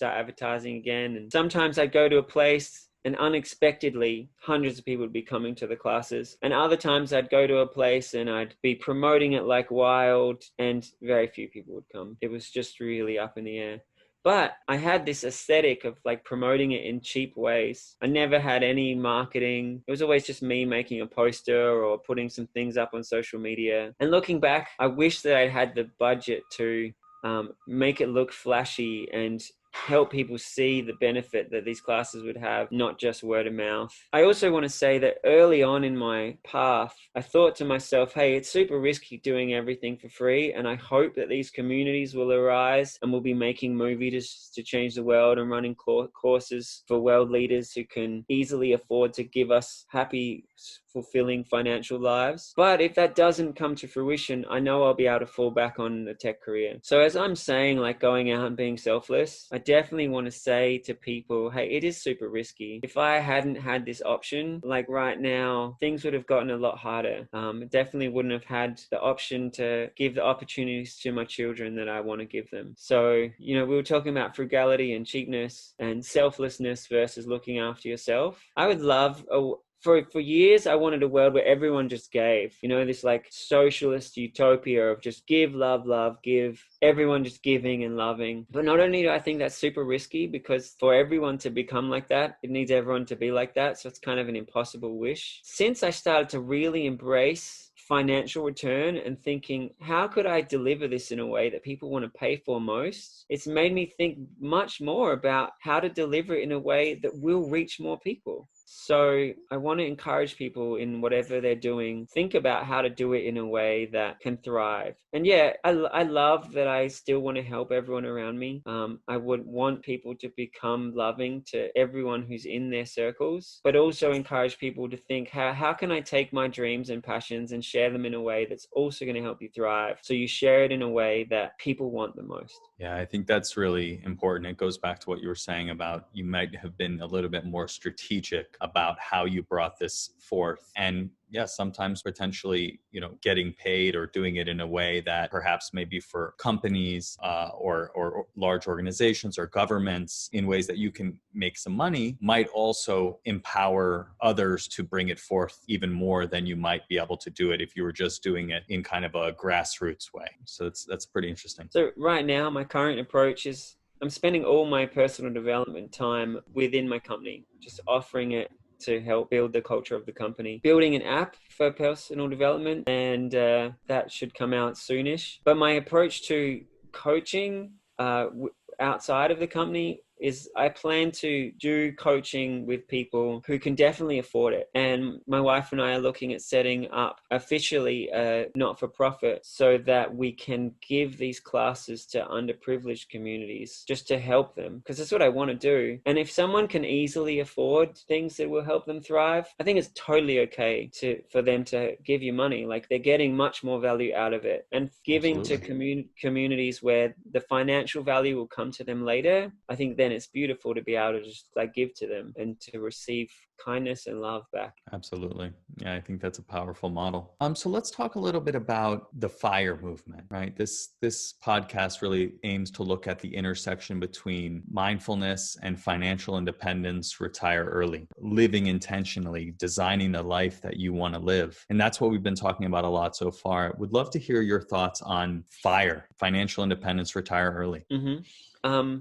[SPEAKER 2] advertising again. And sometimes I'd go to a place and unexpectedly hundreds of people would be coming to the classes. And other times I'd go to a place and I'd be promoting it like wild, and very few people would come. It was just really up in the air. But I had this aesthetic of promoting it in cheap ways. I never had any marketing. It was always just me making a poster or putting some things up on social media. And looking back, I wish that I had the budget to make it look flashy and help people see the benefit that these classes would have, not just word of mouth. I also want to say that early on in my path, I thought to myself, hey, it's super risky doing everything for free, and I hope that these communities will arise and will be making movies to change the world and running courses for world leaders who can easily afford to give us happy, fulfilling financial lives. But if that doesn't come to fruition, I know I'll be able to fall back on the tech career. So as I'm saying, going out and being selfless, I definitely want to say to people, hey, it is super risky. If I hadn't had this option, right now, things would have gotten a lot harder. Definitely wouldn't have had the option to give the opportunities to my children that I want to give them. So, we were talking about frugality and cheapness and selflessness versus looking after yourself. I would love For years, I wanted a world where everyone just gave, this socialist utopia of just give, love, give, everyone just giving and loving. But not only do I think that's super risky, because for everyone to become like that, it needs everyone to be like that. So it's kind of an impossible wish. Since I started to really embrace financial return and thinking, how could I deliver this in a way that people want to pay for most? It's made me think much more about how to deliver it in a way that will reach more people. So I want to encourage people in whatever they're doing, think about how to do it in a way that can thrive. And yeah, I love that I still want to help everyone around me. I would want people to become loving to everyone who's in their circles, but also encourage people to think, how can I take my dreams and passions and share them in a way that's also going to help you thrive? So you share it in a way that people want the most.
[SPEAKER 1] Yeah, I think that's really important. It goes back to what you were saying about you might have been a little bit more strategic about how you brought this forth. And yes, sometimes potentially, getting paid or doing it in a way that perhaps maybe for companies or large organizations or governments in ways that you can make some money might also empower others to bring it forth even more than you might be able to do it if you were just doing it in kind of a grassroots way. So that's pretty interesting.
[SPEAKER 2] So right now, my current approach is I'm spending all my personal development time within my company, just offering it to help build the culture of the company. Building an app for personal development, and that should come out soonish. But my approach to coaching outside of the company is I plan to do coaching with people who can definitely afford it. And my wife and I are looking at setting up officially a not-for-profit so that we can give these classes to underprivileged communities just to help them, because that's what I want to do. And if someone can easily afford things that will help them thrive, I think it's totally okay for them to give you money. Like, they're getting much more value out of it. And giving
[SPEAKER 1] Absolutely.
[SPEAKER 2] to communities where the financial value will come to them later, I think then it's beautiful to be able to just like give to them and to receive kindness and love back.
[SPEAKER 1] Absolutely. Yeah, I think that's a powerful model. So let's talk a little bit about the FIRE movement, right? This podcast really aims to look at the intersection between mindfulness and financial independence, retire early, living intentionally, designing the life that you want to live. And that's what we've been talking about a lot so far. Would love to hear your thoughts on FIRE, financial independence, retire early.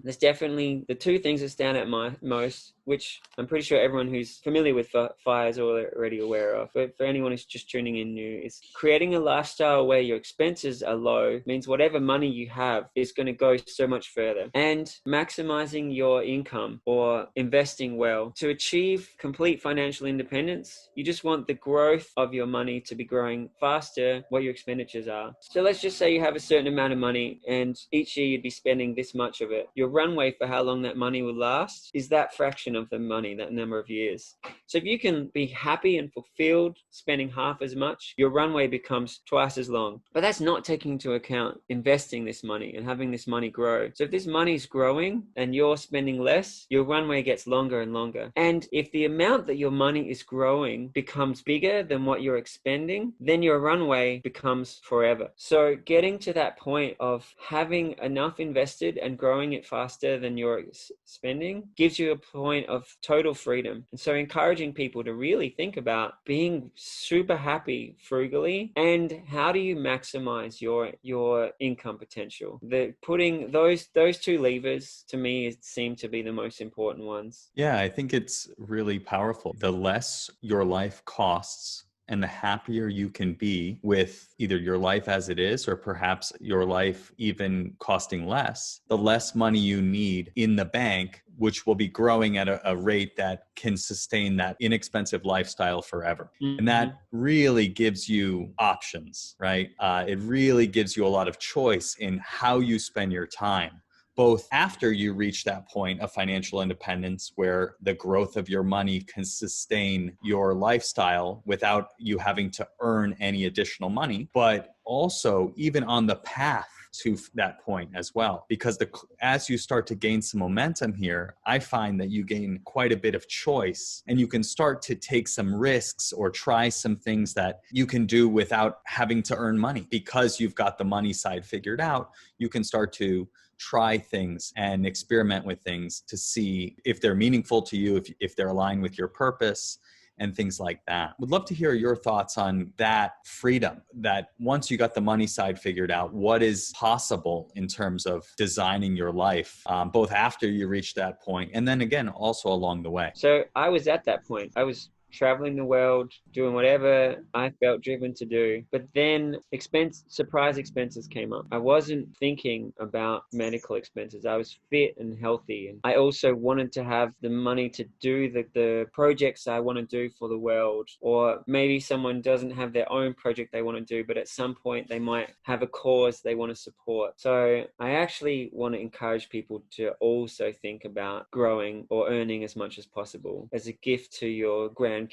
[SPEAKER 2] There's definitely the two things that stand out most, which I'm pretty sure everyone who's familiar with FIRE is already aware of. But for anyone who's just tuning in new, is creating a lifestyle where your expenses are low means whatever money you have is going to go so much further. And maximizing your income or investing well. To achieve complete financial independence, you just want the growth of your money to be growing faster what your expenditures are. So let's just say you have a certain amount of money and each year you'd be spending this much of it. Your runway for how long that money will last is that fraction of the money, that number of years. So if you can be happy and fulfilled spending half as much, your runway becomes twice as long. But that's not taking into account investing this money and having this money grow. So if this money is growing and you're spending less, your runway gets longer and longer. And if the amount that your money is growing becomes bigger than what you're expending, then your runway becomes forever. So getting to that point of having enough invested and growing it faster than you're spending gives you a point of total freedom. And so encouraging people to really think about being super happy frugally and how do you maximize your income potential. Putting those two levers, to me, seem to be the most important ones.
[SPEAKER 1] Yeah, I think it's really powerful. The less your life costs and the happier you can be with either your life as it is or perhaps your life even costing less, the less money you need in the bank, which will be growing at a rate that can sustain that inexpensive lifestyle forever.
[SPEAKER 2] Mm-hmm.
[SPEAKER 1] And that really gives you options, right? It really gives you a lot of choice in how you spend your time, both after you reach that point of financial independence where the growth of your money can sustain your lifestyle without you having to earn any additional money, but also even on the path to that point as well. Because as you start to gain some momentum here, I find that you gain quite a bit of choice and you can start to take some risks or try some things that you can do without having to earn money. Because you've got the money side figured out, you can start to try things and experiment with things to see if they're meaningful to you, if they're aligned with your purpose and things like that. Would love to hear your thoughts on that freedom, that once you got the money side figured out, what is possible in terms of designing your life, both after you reach that point and then again, also along the way.
[SPEAKER 2] So I was at that point. I was traveling the world, doing whatever I felt driven to do. But then surprise expenses came up. I wasn't thinking about medical expenses. I was fit and healthy. And I also wanted to have the money to do the projects I want to do for the world. Or maybe someone doesn't have their own project they want to do, but at some point they might have a cause they want to support. So I actually want to encourage people to also think about growing or earning as much as possible as a gift to your grandkids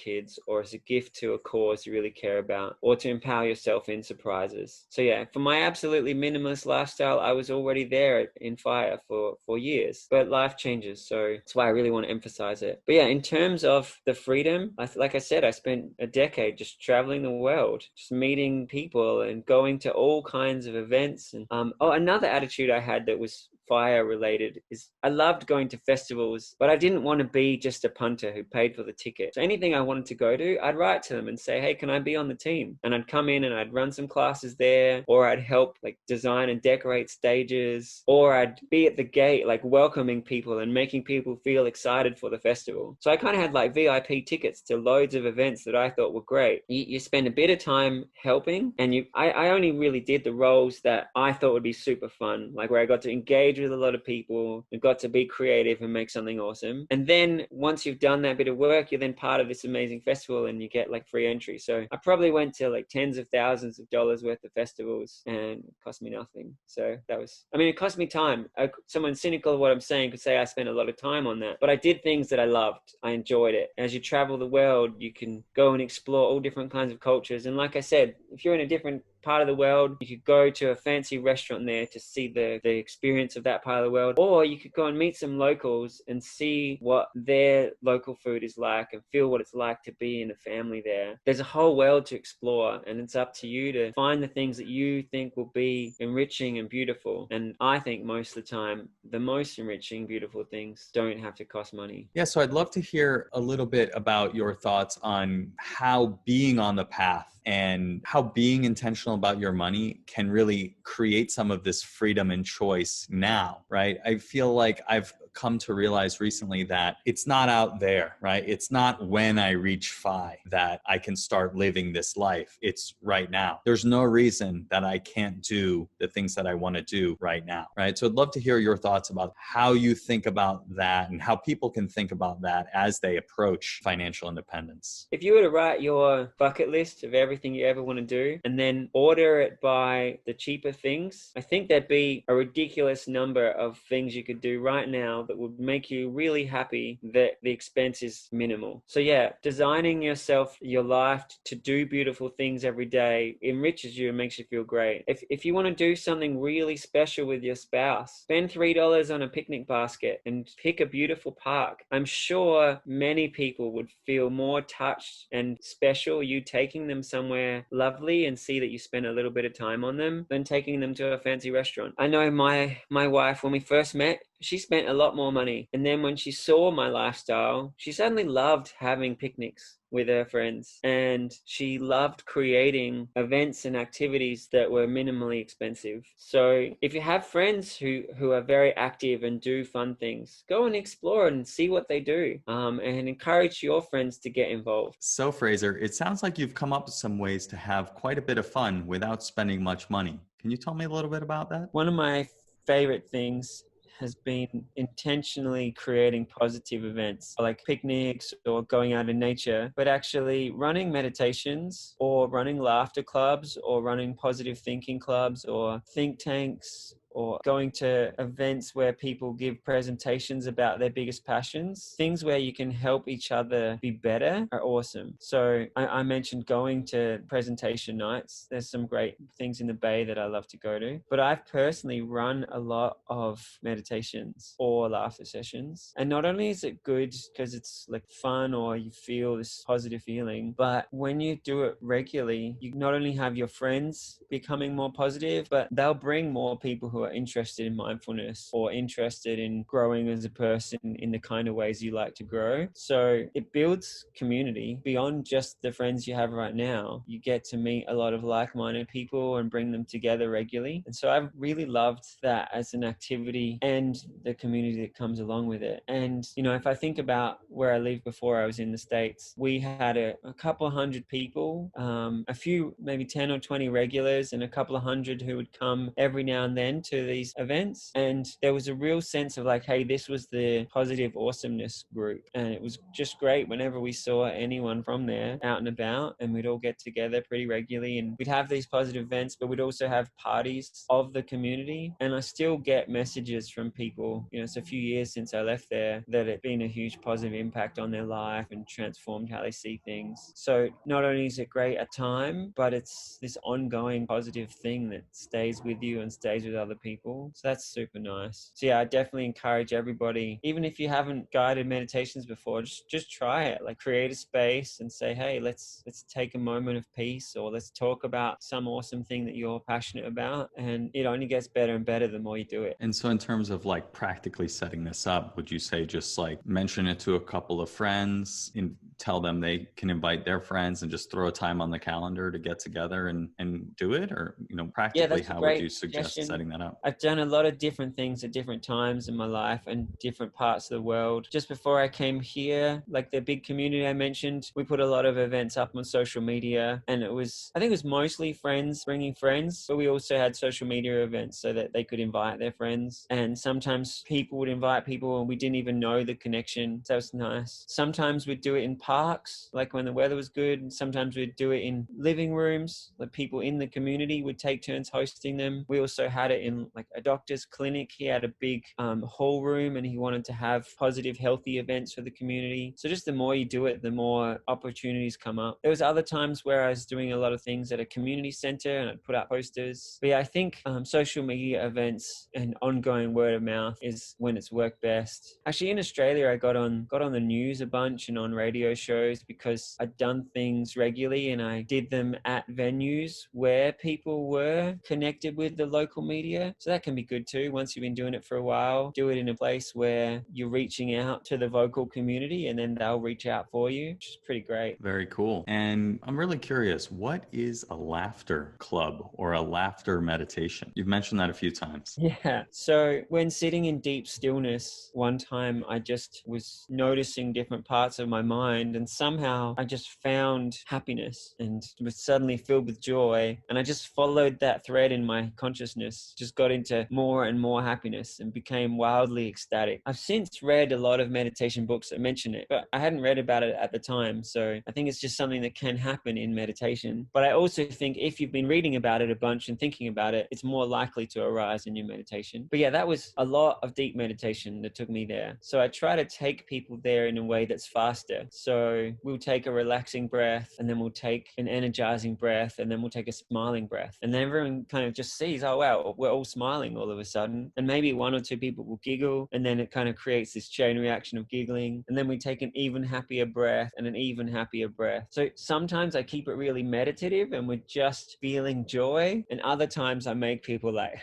[SPEAKER 2] or as a gift to a cause you really care about, or to empower yourself in surprises. So yeah, for my absolutely minimalist lifestyle, I was already there in FIRE for years, but life changes. So that's why I really want to emphasize it. But yeah, in terms of the freedom, like I said, I spent a decade just traveling the world, just meeting people and going to all kinds of events. And another attitude I had that was FIRE related is I loved going to festivals, but I didn't want to be just a punter who paid for the ticket. So anything I wanted to go to, I'd write to them and say, hey, can I be on the team? And I'd come in and I'd run some classes there, or I'd help like design and decorate stages, or I'd be at the gate like welcoming people and making people feel excited for the festival. So I kind of had like VIP tickets to loads of events that I thought were great. You spend a bit of time helping, and I only really did the roles that I thought would be super fun, like where I got to engage with a lot of people and got to be creative and make something awesome. And then once you've done that bit of work, you're then part of this amazing festival and you get like free entry. So I probably went to like tens of thousands of dollars worth of festivals and it cost me nothing. So that was, I mean, it cost me time. Someone cynical of what I'm saying could say I spent a lot of time on that, but I did things that I loved. I enjoyed it. As you travel the world, you can go and explore all different kinds of cultures. And like I said, if you're in a different part of the world, you could go to a fancy restaurant there to see the experience of that part of the world, or you could go and meet some locals and see what their local food is like and feel what it's like to be in a family there. There's a whole world to explore, and it's up to you to find the things that you think will be enriching and beautiful. And I think most of the time the most enriching, beautiful things don't have to cost money.
[SPEAKER 1] Yeah, so I'd love to hear a little bit about your thoughts on how being on the path and how being intentional about your money can really create some of this freedom and choice now, right? I feel like I've come to realize recently that it's not out there, right? It's not when I reach FI that I can start living this life. It's right now. There's no reason that I can't do the things that I want to do right now, right? So I'd love to hear your thoughts about how you think about that and how people can think about that as they approach financial independence.
[SPEAKER 2] If you were to write your bucket list of everything you ever want to do and then order it by the cheaper things, I think there'd be a ridiculous number of things you could do right now that would make you really happy that the expense is minimal. So yeah, designing yourself, your life to do beautiful things every day enriches you and makes you feel great. If you want to do something really special with your spouse, spend $3 on a picnic basket and pick a beautiful park. I'm sure many people would feel more touched and special you taking them somewhere lovely and see that you spent a little bit of time on them than taking them to a fancy restaurant. I know my wife, when we first met, she spent a lot more money. And then when she saw my lifestyle, she suddenly loved having picnics with her friends. And she loved creating events and activities that were minimally expensive. So if you have friends who are very active and do fun things, go and explore and see what they do, and encourage your friends to get involved.
[SPEAKER 1] So Frazer, it sounds like you've come up with some ways to have quite a bit of fun without spending much money. Can you tell me a little bit about that?
[SPEAKER 2] One of my favorite things has been intentionally creating positive events like picnics or going out in nature, but actually running meditations or running laughter clubs or running positive thinking clubs or think tanks, or going to events where people give presentations about their biggest passions. Things where you can help each other be better are awesome. So I mentioned going to presentation nights. There's some great things in the Bay that I love to go to, but I've personally run a lot of meditations or laughter sessions. And not only is it good because it's like fun or you feel this positive feeling, but when you do it regularly, you not only have your friends becoming more positive, but they'll bring more people who are interested in mindfulness or interested in growing as a person in the kind of ways you like to grow. So it builds community beyond just the friends you have right now. You get to meet a lot of like-minded people and bring them together regularly. And so I've really loved that as an activity and the community that comes along with it. And, you know, if I think about where I lived before I was in the States, we had a couple of hundred people, a few, maybe 10 or 20 regulars, and a couple of hundred who would come every now and then to these events. And there was a real sense of like, hey, this was the positive awesomeness group. And it was just great whenever we saw anyone from there out and about, and we'd all get together pretty regularly and we'd have these positive events, but we'd also have parties of the community. And I still get messages from people, you know, it's a few years since I left there, that it's been a huge positive impact on their life and transformed how they see things. So not only is it great at time, but it's this ongoing positive thing that stays with you and stays with other people. So that's super nice. So yeah, I definitely encourage everybody, even if you haven't guided meditations before, just try it. Like create a space and say, hey, let's take a moment of peace, or let's talk about some awesome thing that you're passionate about. And it only gets better and better the more you do it.
[SPEAKER 1] And so in terms of like practically setting this up, would you say just like mention it to a couple of friends, tell them they can invite their friends and just throw a time on the calendar to get together and do it? Or,
[SPEAKER 2] Yeah,
[SPEAKER 1] practically,
[SPEAKER 2] that's a
[SPEAKER 1] how would you
[SPEAKER 2] great
[SPEAKER 1] suggest
[SPEAKER 2] suggestion.
[SPEAKER 1] setting that up?
[SPEAKER 2] I've done a lot of different things at different times in my life and different parts of the world. Just before I came here, like the big community I mentioned, we put a lot of events up on social media, and I think it was mostly friends bringing friends, but we also had social media events so that they could invite their friends. And sometimes people would invite people and we didn't even know the connection. So that was nice. Sometimes we'd do it in parks, like when the weather was good. Sometimes we'd do it in living rooms, like people in the community would take turns hosting them. We also had it in like a doctor's clinic. He had a big hall room and he wanted to have positive, healthy events for the community. So just the more you do it, the more opportunities come up. There was other times where I was doing a lot of things at a community center and I'd put up posters. But yeah, I think social media events and ongoing word of mouth is when it's worked best. Actually, in Australia, I got on the news a bunch and on radio shows because I'd done things regularly and I did them at venues where people were connected with the local media. So that can be good too. Once you've been doing it for a while, do it in a place where you're reaching out to the vocal community and then they'll reach out for you, which is pretty great.
[SPEAKER 1] Very cool. And I'm really curious, what is a laughter club or a laughter meditation? You've mentioned that a few times.
[SPEAKER 2] Yeah. So when sitting in deep stillness, one time I just was noticing different parts of my mind and somehow I just found happiness and was suddenly filled with joy. And I just followed that thread in my consciousness, just got into more and more happiness and became wildly ecstatic. I've since read a lot of meditation books that mention it, but I hadn't read about it at the time. So I think it's just something that can happen in meditation. But I also think if you've been reading about it a bunch and thinking about it, it's more likely to arise in your meditation. But yeah, that was a lot of deep meditation that took me there. So I try to take people there in a way that's faster. So we'll take a relaxing breath and then we'll take an energizing breath and then we'll take a smiling breath. And then everyone kind of just sees, oh wow, we're all smiling all of a sudden. And maybe one or two people will giggle and then it kind of creates this chain reaction of giggling. And then we take an even happier breath and an even happier breath. So sometimes I keep it really meditative and we're just feeling joy. And other times I make people like,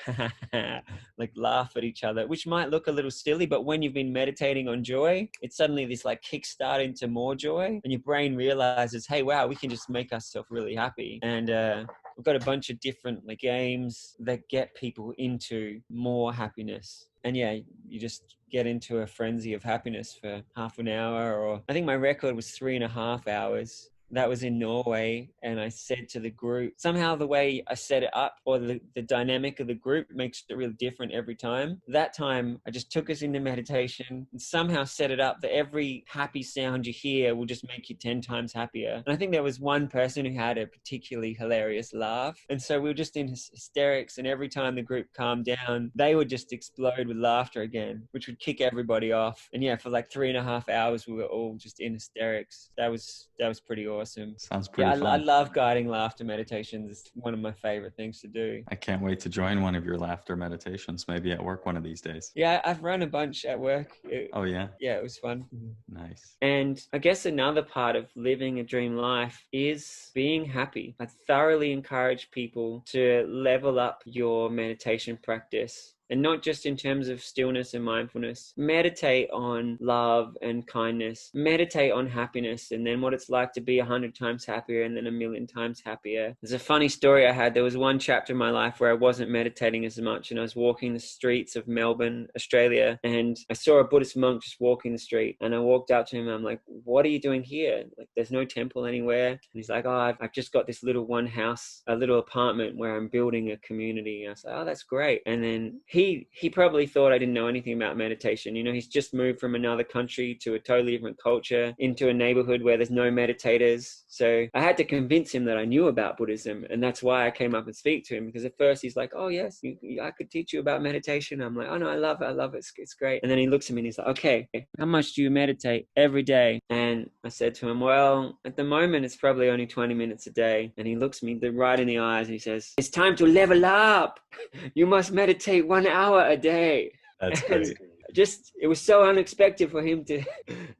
[SPEAKER 2] like laugh at each other, which might look a little silly, but when you've been meditating on joy, it's suddenly this like kickstart into more joy and your brain realizes, hey, wow, we can just make ourselves really happy. And we've got a bunch of different like games that get people into more happiness. And yeah, you just get into a frenzy of happiness for half an hour, or I think my record was 3.5 hours. That was in Norway. And I said to the group, somehow the way I set it up or the dynamic of the group makes it really different every time. That time I just took us into meditation and somehow set it up that every happy sound you hear will just make you 10 times happier. And I think there was one person who had a particularly hilarious laugh. And so we were just in hysterics. And every time the group calmed down, they would just explode with laughter again, which would kick everybody off. And yeah, for like 3.5 hours, we were all just in hysterics. That was pretty awesome.
[SPEAKER 1] Sounds pretty fun.
[SPEAKER 2] I love guiding laughter meditations. It's one of my favorite things to do.
[SPEAKER 1] I can't wait to join one of your laughter meditations, maybe at work one of these days.
[SPEAKER 2] Yeah, I've run a bunch at work.
[SPEAKER 1] Oh, yeah?
[SPEAKER 2] Yeah, it was fun.
[SPEAKER 1] Nice.
[SPEAKER 2] And I guess another part of living a dream life is being happy. I thoroughly encourage people to level up your meditation practice. And not just in terms of stillness and mindfulness. Meditate on love and kindness. Meditate on happiness and then what it's like to be 100 times happier and then 1,000,000 times happier. There's a funny story I had. There was one chapter in my life where I wasn't meditating as much and I was walking the streets of Melbourne, Australia, and I saw a Buddhist monk just walking the street. And I walked up to him and I'm like, what are you doing here? Like, there's no temple anywhere. And he's like, oh, I've just got this little one house, a little apartment where I'm building a community. And I was like, oh, that's great. And then he probably thought I didn't know anything about meditation. You know, he's just moved from another country to a totally different culture into a neighborhood where there's no meditators. So I had to convince him that I knew about Buddhism. And that's why I came up and speak to him, because at first he's like, oh yes, I could teach you about meditation. I'm like, oh no, I love it. It's great. And then he looks at me and he's like, okay, how much do you meditate every day? And I said to him, well, at the moment, it's probably only 20 minutes a day. And he looks me right in the eyes and he says, it's time to level up. You must meditate 1 hour a day.
[SPEAKER 1] That's great.
[SPEAKER 2] it was so unexpected for him to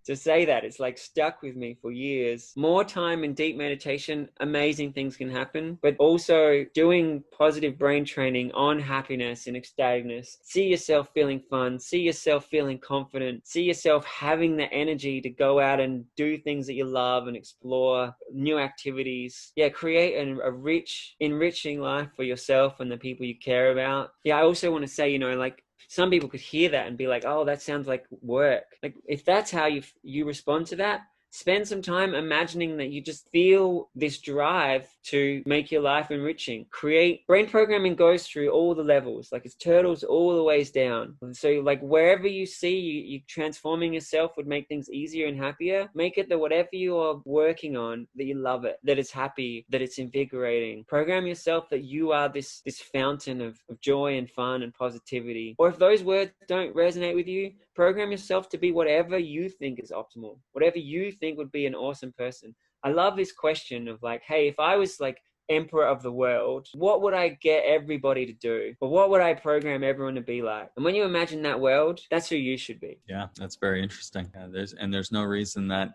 [SPEAKER 2] to say that. It's like stuck with me for years. More time in deep meditation, amazing things can happen, but also doing positive brain training on happiness and ecstaticness. See yourself feeling fun, see yourself feeling confident, see yourself having the energy to go out and do things that you love and explore new activities. Yeah, create a rich, enriching life for yourself and the people you care about. Yeah, I also want to say, like, some people could hear that and be like, oh, that sounds like work. Like, if that's how you respond to that, spend some time imagining that you just feel this drive to make your life enriching. Brain programming goes through all the levels, like it's turtles all the ways down. So like wherever you see you transforming yourself would make things easier and happier, make it that whatever you are working on, that you love it, that it's happy, that it's invigorating. Program yourself that you are this fountain of joy and fun and positivity. Or if those words don't resonate with you, program yourself to be whatever you think is optimal, whatever you think would be an awesome person. I love this question of like, hey, if I was like emperor of the world, what would I get everybody to do? Or what would I program everyone to be like? And when you imagine that world, that's who you should be.
[SPEAKER 1] Yeah, that's very interesting. There's no reason that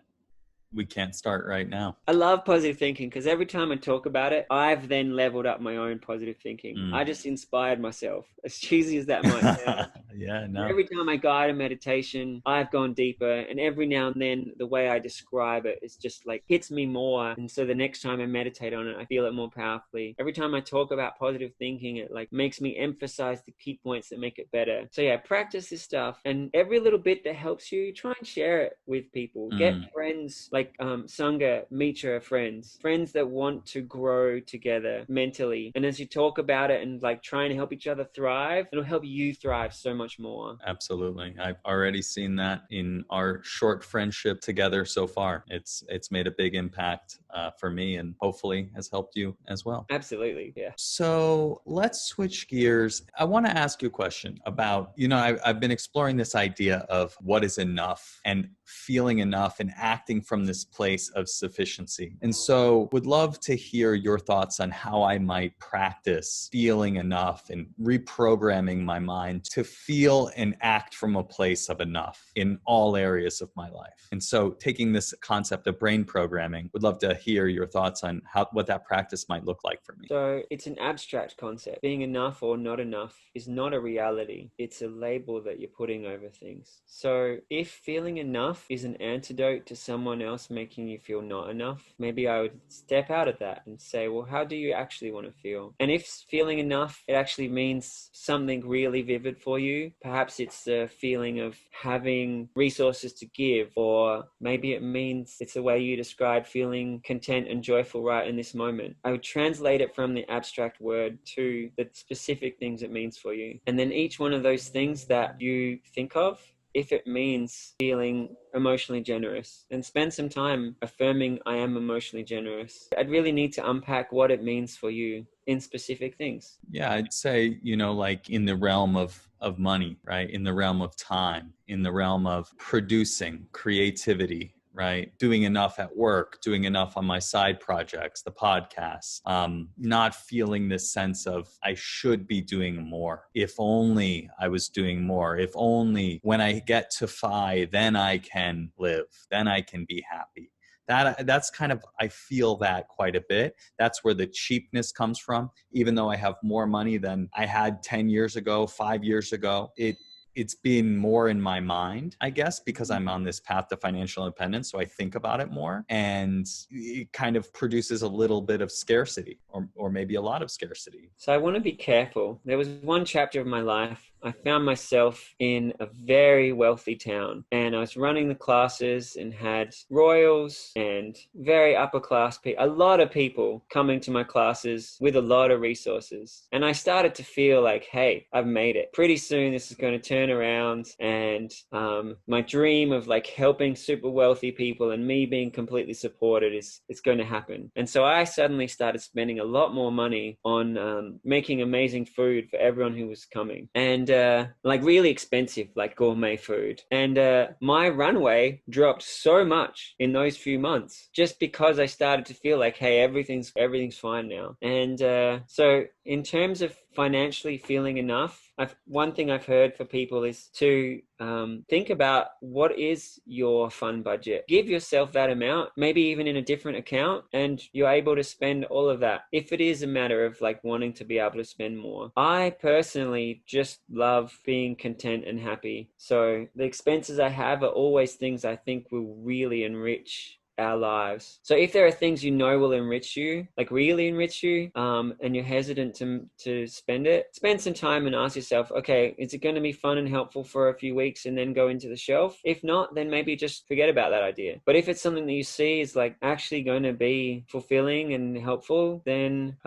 [SPEAKER 1] we can't start right now.
[SPEAKER 2] I love positive thinking because every time I talk about it, I've then leveled up my own positive thinking. I just inspired myself, as cheesy as that might sound.
[SPEAKER 1] Yeah, no.
[SPEAKER 2] Every time I guide a meditation, I've gone deeper, and every now and then the way I describe it is just like hits me more. And so the next time I meditate on it, I feel it more powerfully. Every time I talk about positive thinking, it like makes me emphasize the key points that make it better. So yeah, practice this stuff, and every little bit that helps you, try and share it with people. Get friends like Sangha, Mitra friends that want to grow together mentally. And as you talk about it and like trying to help each other thrive, it'll help you thrive so much more.
[SPEAKER 1] Absolutely. I've already seen that in our short friendship together so far. It's made a big impact for me, and hopefully has helped you as well.
[SPEAKER 2] Absolutely. Yeah.
[SPEAKER 1] So let's switch gears. I want to ask you a question about, I've been exploring this idea of what is enough and feeling enough and acting from this place of sufficiency. And so would love to hear your thoughts on how I might practice feeling enough and reprogramming my mind to feel and act from a place of enough in all areas of my life. And so taking this concept of brain programming, would love to hear your thoughts on what that practice might look like for me.
[SPEAKER 2] So it's an abstract concept. Being enough or not enough is not a reality. It's a label that you're putting over things. So if feeling enough is an antidote to someone else making you feel not enough, maybe I would step out of that and say, well, how do you actually want to feel? And if feeling enough, it actually means something really vivid for you, perhaps it's the feeling of having resources to give, or maybe it means it's the way you describe feeling content and joyful right in this moment. I would translate it from the abstract word to the specific things it means for you. And then each one of those things that you think of, if it means feeling emotionally generous, and spend some time affirming I am emotionally generous. I'd really need to unpack what it means for you in specific things.
[SPEAKER 1] Yeah, I'd say, like in the realm of money, right? In the realm of time, in the realm of producing, creativity, right? Doing enough at work, doing enough on my side projects, the podcasts, not feeling this sense of I should be doing more. If only I was doing more. If only when I get to FI, then I can live, then I can be happy. That's kind of, I feel that quite a bit. That's where the cheapness comes from. Even though I have more money than I had 10 years ago, 5 years ago, it's been more in my mind, I guess, because I'm on this path to financial independence. So I think about it more, and it kind of produces a little bit of scarcity, or maybe a lot of scarcity.
[SPEAKER 2] So I want to be careful. There was one chapter of my life, I found myself in a very wealthy town, and I was running the classes and had royals and very upper class people, a lot of people coming to my classes with a lot of resources. And I started to feel like, hey, I've made it. Pretty soon this is going to turn around, and my dream of like helping super wealthy people and me being completely supported is going to happen. And so I suddenly started spending a lot more money on making amazing food for everyone who was coming, and like really expensive, like gourmet food. And my runway dropped so much in those few months just because I started to feel like, hey, everything's fine now. And so in terms of financially feeling enough, one thing I've heard for people is to think about what is your fun budget. Give yourself that amount, maybe even in a different account, and you're able to spend all of that. If it is a matter of like wanting to be able to spend more, I personally just love being content and happy. So the expenses I have are always things I think will really enrich our lives. So if there are things you know will enrich you, like really enrich you, and you're hesitant to spend it, spend some time and ask yourself, okay, is it going to be fun and helpful for a few weeks and then go into the shelf? If not, then maybe just forget about that idea. But if it's something that you see is like actually going to be fulfilling and helpful, then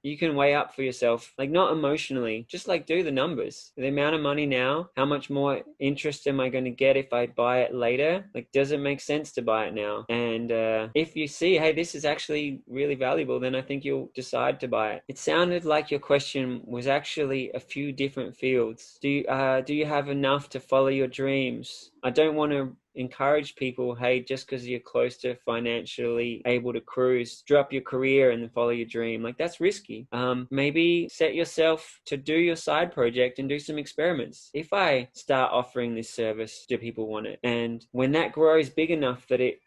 [SPEAKER 2] you can weigh up for yourself, like not emotionally, just like do the numbers. The amount of money now, how much more interest am I going to get if I buy it later? Like, does it make sense to buy it now? And if you see, hey, this is actually really valuable, then I think you'll decide to buy it. It sounded like your question was actually a few different fields. Do you have enough to follow your dreams? I don't want to encourage people, hey, just because you're close to financially able to cruise, drop your career and then follow your dream. Like, that's risky. Maybe set yourself to do your side project and do some experiments. If I start offering this service, do people want it? And when that grows big enough that it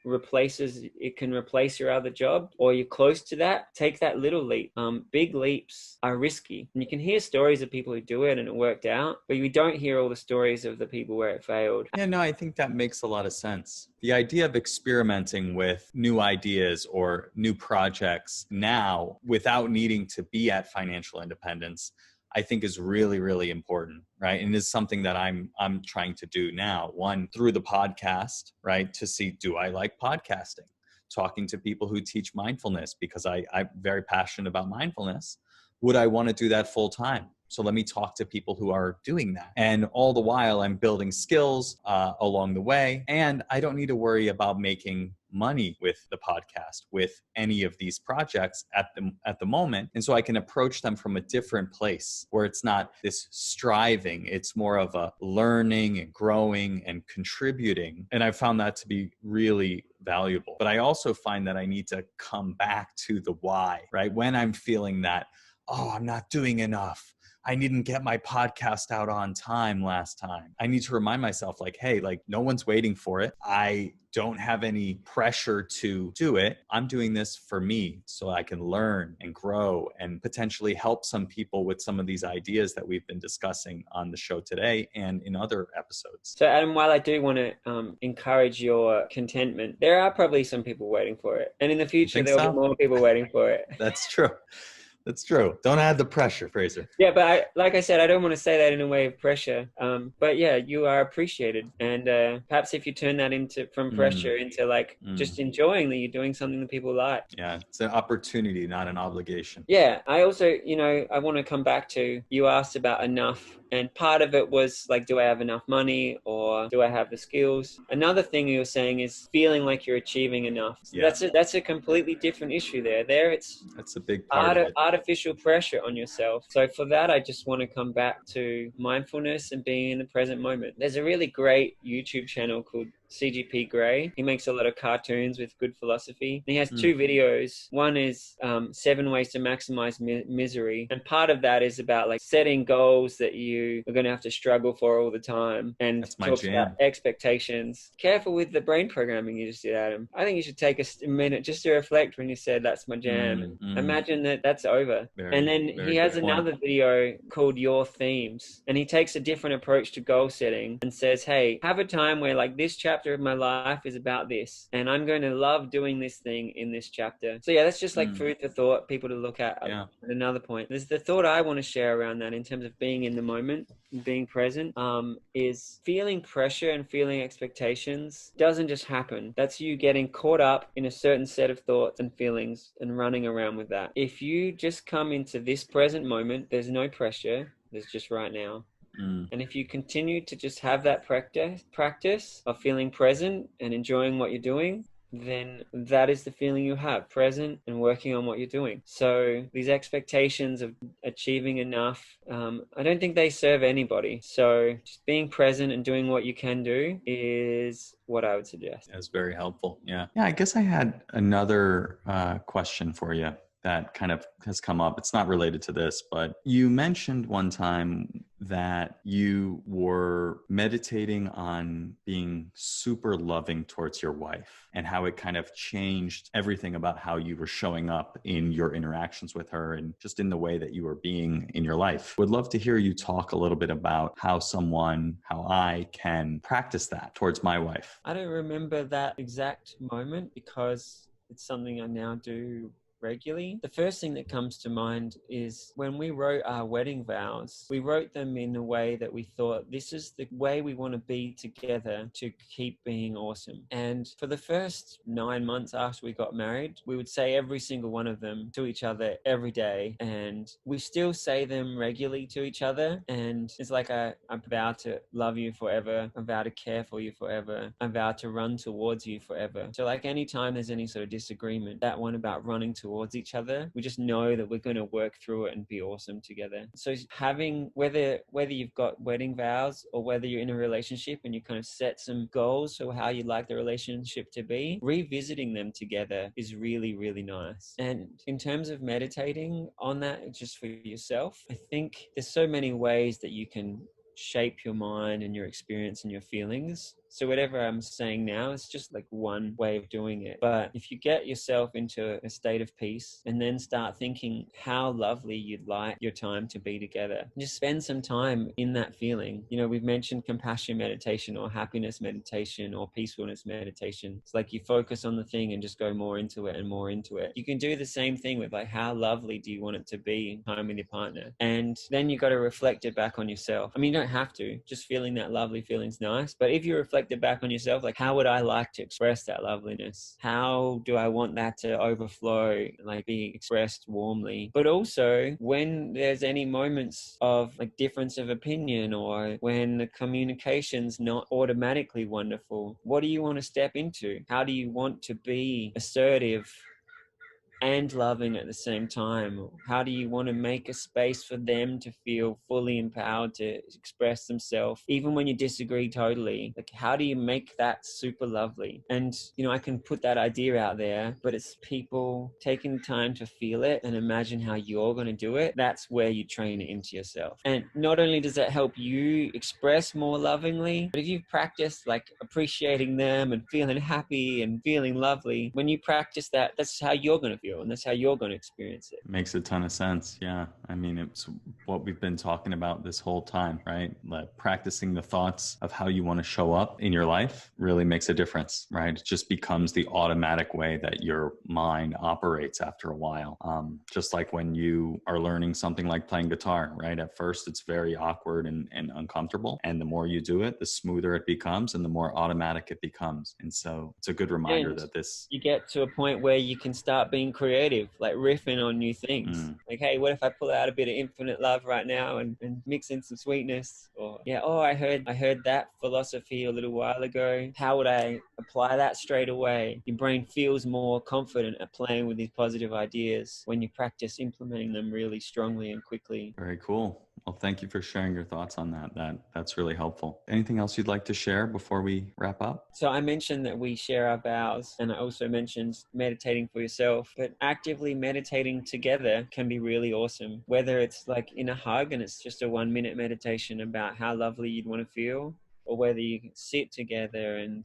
[SPEAKER 2] can replace your other job, or you're close to that, take that little leap. Big leaps are risky. And you can hear stories of people who do it and it worked out, but we don't hear all the stories of the people where it failed.
[SPEAKER 1] Yeah, no, I think that makes a lot of sense. The idea of experimenting with new ideas or new projects now without needing to be at financial independence, I think is really, really important, right? And is something that I'm trying to do now. One, through the podcast, right? To see, do I like podcasting? Talking to people who teach mindfulness, because I'm very passionate about mindfulness. Would I want to do that full time? So let me talk to people who are doing that. And all the while I'm building skills along the way. And I don't need to worry about making money with the podcast, with any of these projects at the moment. And so I can approach them from a different place where it's not this striving. It's more of a learning and growing and contributing. And I found that to be really valuable. But I also find that I need to come back to the why, right? When I'm feeling that, oh, I'm not doing enough. I didn't get my podcast out on time last time. I need to remind myself, like, hey, like, no one's waiting for it. I don't have any pressure to do it. I'm doing this for me so I can learn and grow and potentially help some people with some of these ideas that we've been discussing on the show today and in other episodes.
[SPEAKER 2] So Adam, while I do want to encourage your contentment, there are probably some people waiting for it. And in the future, there'll be more people waiting for it.
[SPEAKER 1] That's true. That's true. Don't add the pressure, Frazer.
[SPEAKER 2] Yeah, but like I said, I don't want to say that in a way of pressure. But yeah, you are appreciated. And perhaps if you turn that from pressure into like just enjoying that you're doing something that people like.
[SPEAKER 1] Yeah, it's an opportunity, not an obligation.
[SPEAKER 2] Yeah, I also, I want to come back to, you asked about enough. And part of it was like, do I have enough money or do I have the skills? Another thing you were saying is feeling like you're achieving enough. So yeah. That's a completely different issue there. That's
[SPEAKER 1] a big part of it.
[SPEAKER 2] Artificial pressure on yourself. So for that, I just want to come back to mindfulness and being in the present moment. There's a really great YouTube channel called CGP Grey. He makes a lot of cartoons with good philosophy. And he has two videos. One is 7 ways to maximize misery. And part of that is about like setting goals that you are going to have to struggle for all the time. And talks about expectations. Careful with the brain programming you just did, Adam. I think you should take a minute just to reflect when you said that's my jam. Imagine that that's over. And then he has another video called Your Themes. And he takes a different approach to goal setting and says, hey, have a time where like this chapter of my life is about this, and I'm going to love doing this thing in this chapter. So yeah, that's just like food for thought, people to look at. Yeah. At another point, there's the thought I want to share around that in terms of being in the moment, being present, is feeling pressure and feeling expectations doesn't just happen. That's you getting caught up in a certain set of thoughts and feelings and running around with that. If you just come into this present moment, there's no pressure, there's just right now. And if you continue to just have that practice of feeling present and enjoying what you're doing, then that is the feeling you have, present and working on what you're doing. So these expectations of achieving enough, I don't think they serve anybody. So just being present and doing what you can do is what I would suggest.
[SPEAKER 1] That's very helpful. Yeah. Yeah, I guess I had another question for you. that kind of has come up. It's not related to this, but you mentioned one time that you were meditating on being super loving towards your wife and how it kind of changed everything about how you were showing up in your interactions with her and just in the way that you were being in your life. Would love to hear you talk a little bit about how I can practice that towards my wife.
[SPEAKER 2] I don't remember that exact moment because it's something I now do regularly. The first thing that comes to mind is when we wrote our wedding vows, we wrote them in a way that we thought this is the way we want to be together to keep being awesome. And for the first 9 months after we got married, we would say every single one of them to each other every day. And we still say them regularly to each other. And it's like I vow to love you forever. I vow to care for you forever. I vow to run towards you forever. So like anytime there's any sort of disagreement, that one about running towards each other, we just know that we're going to work through it and be awesome together. So having, whether you've got wedding vows or whether you're in a relationship and you kind of set some goals for how you'd like the relationship to be, revisiting them together is really, really nice. And in terms of meditating on that just for yourself, I think there's so many ways that you can shape your mind and your experience and your feelings. So whatever I'm saying now is just like one way of doing it. But if you get yourself into a state of peace and then start thinking how lovely you'd like your time to be together, just spend some time in that feeling. You know, we've mentioned compassion meditation or happiness meditation or peacefulness meditation. It's like you focus on the thing and just go more into it and more into it. You can do the same thing with like how lovely do you want it to be time with your partner, and then you got to reflect it back on yourself. I mean, you don't have to. Just feeling that lovely feeling's nice, but if you reflect it back on yourself, like how would I like to express that loveliness? How do I want that to overflow, like be expressed warmly? But also when there's any moments of like difference of opinion or when the communication's not automatically wonderful, what do you want to step into? How do you want to be assertive and loving at the same time? How do you want to make a space for them to feel fully empowered to express themselves, even when you disagree totally? Like, how do you make that super lovely? And, you know, I can put that idea out there, but it's people taking time to feel it and imagine how you're going to do it. That's where you train it into yourself. And not only does that help you express more lovingly, but if you've practiced like appreciating them and feeling happy and feeling lovely, when you practice that, that's how you're going to feel. And that's how you're going to experience it.
[SPEAKER 1] Makes a ton of sense. Yeah. I mean, it's what we've been talking about this whole time, right? Like practicing the thoughts of how you want to show up in your life really makes a difference, right? It just becomes the automatic way that your mind operates after a while. Just like when you are learning something like playing guitar, right? At first, it's very awkward and uncomfortable. And the more you do it, the smoother it becomes and the more automatic it becomes. And so it's a good reminder that this...
[SPEAKER 2] You get to a point where you can start being creative, like riffing on new things. Like, hey, what if I pull out a bit of infinite love right now and mix in some sweetness? Or, yeah, oh, I heard that philosophy a little while ago. How would I apply that straight away? Your brain feels more confident at playing with these positive ideas when you practice implementing them really strongly and quickly.
[SPEAKER 1] Very cool. Well, thank you for sharing your thoughts on that. That's really helpful. Anything else you'd like to share before we wrap up?
[SPEAKER 2] So I mentioned that we share our vows, and I also mentioned meditating for yourself, but actively meditating together can be really awesome. Whether it's like in a hug and it's just a 1-minute meditation about how lovely you'd want to feel, or whether you can sit together and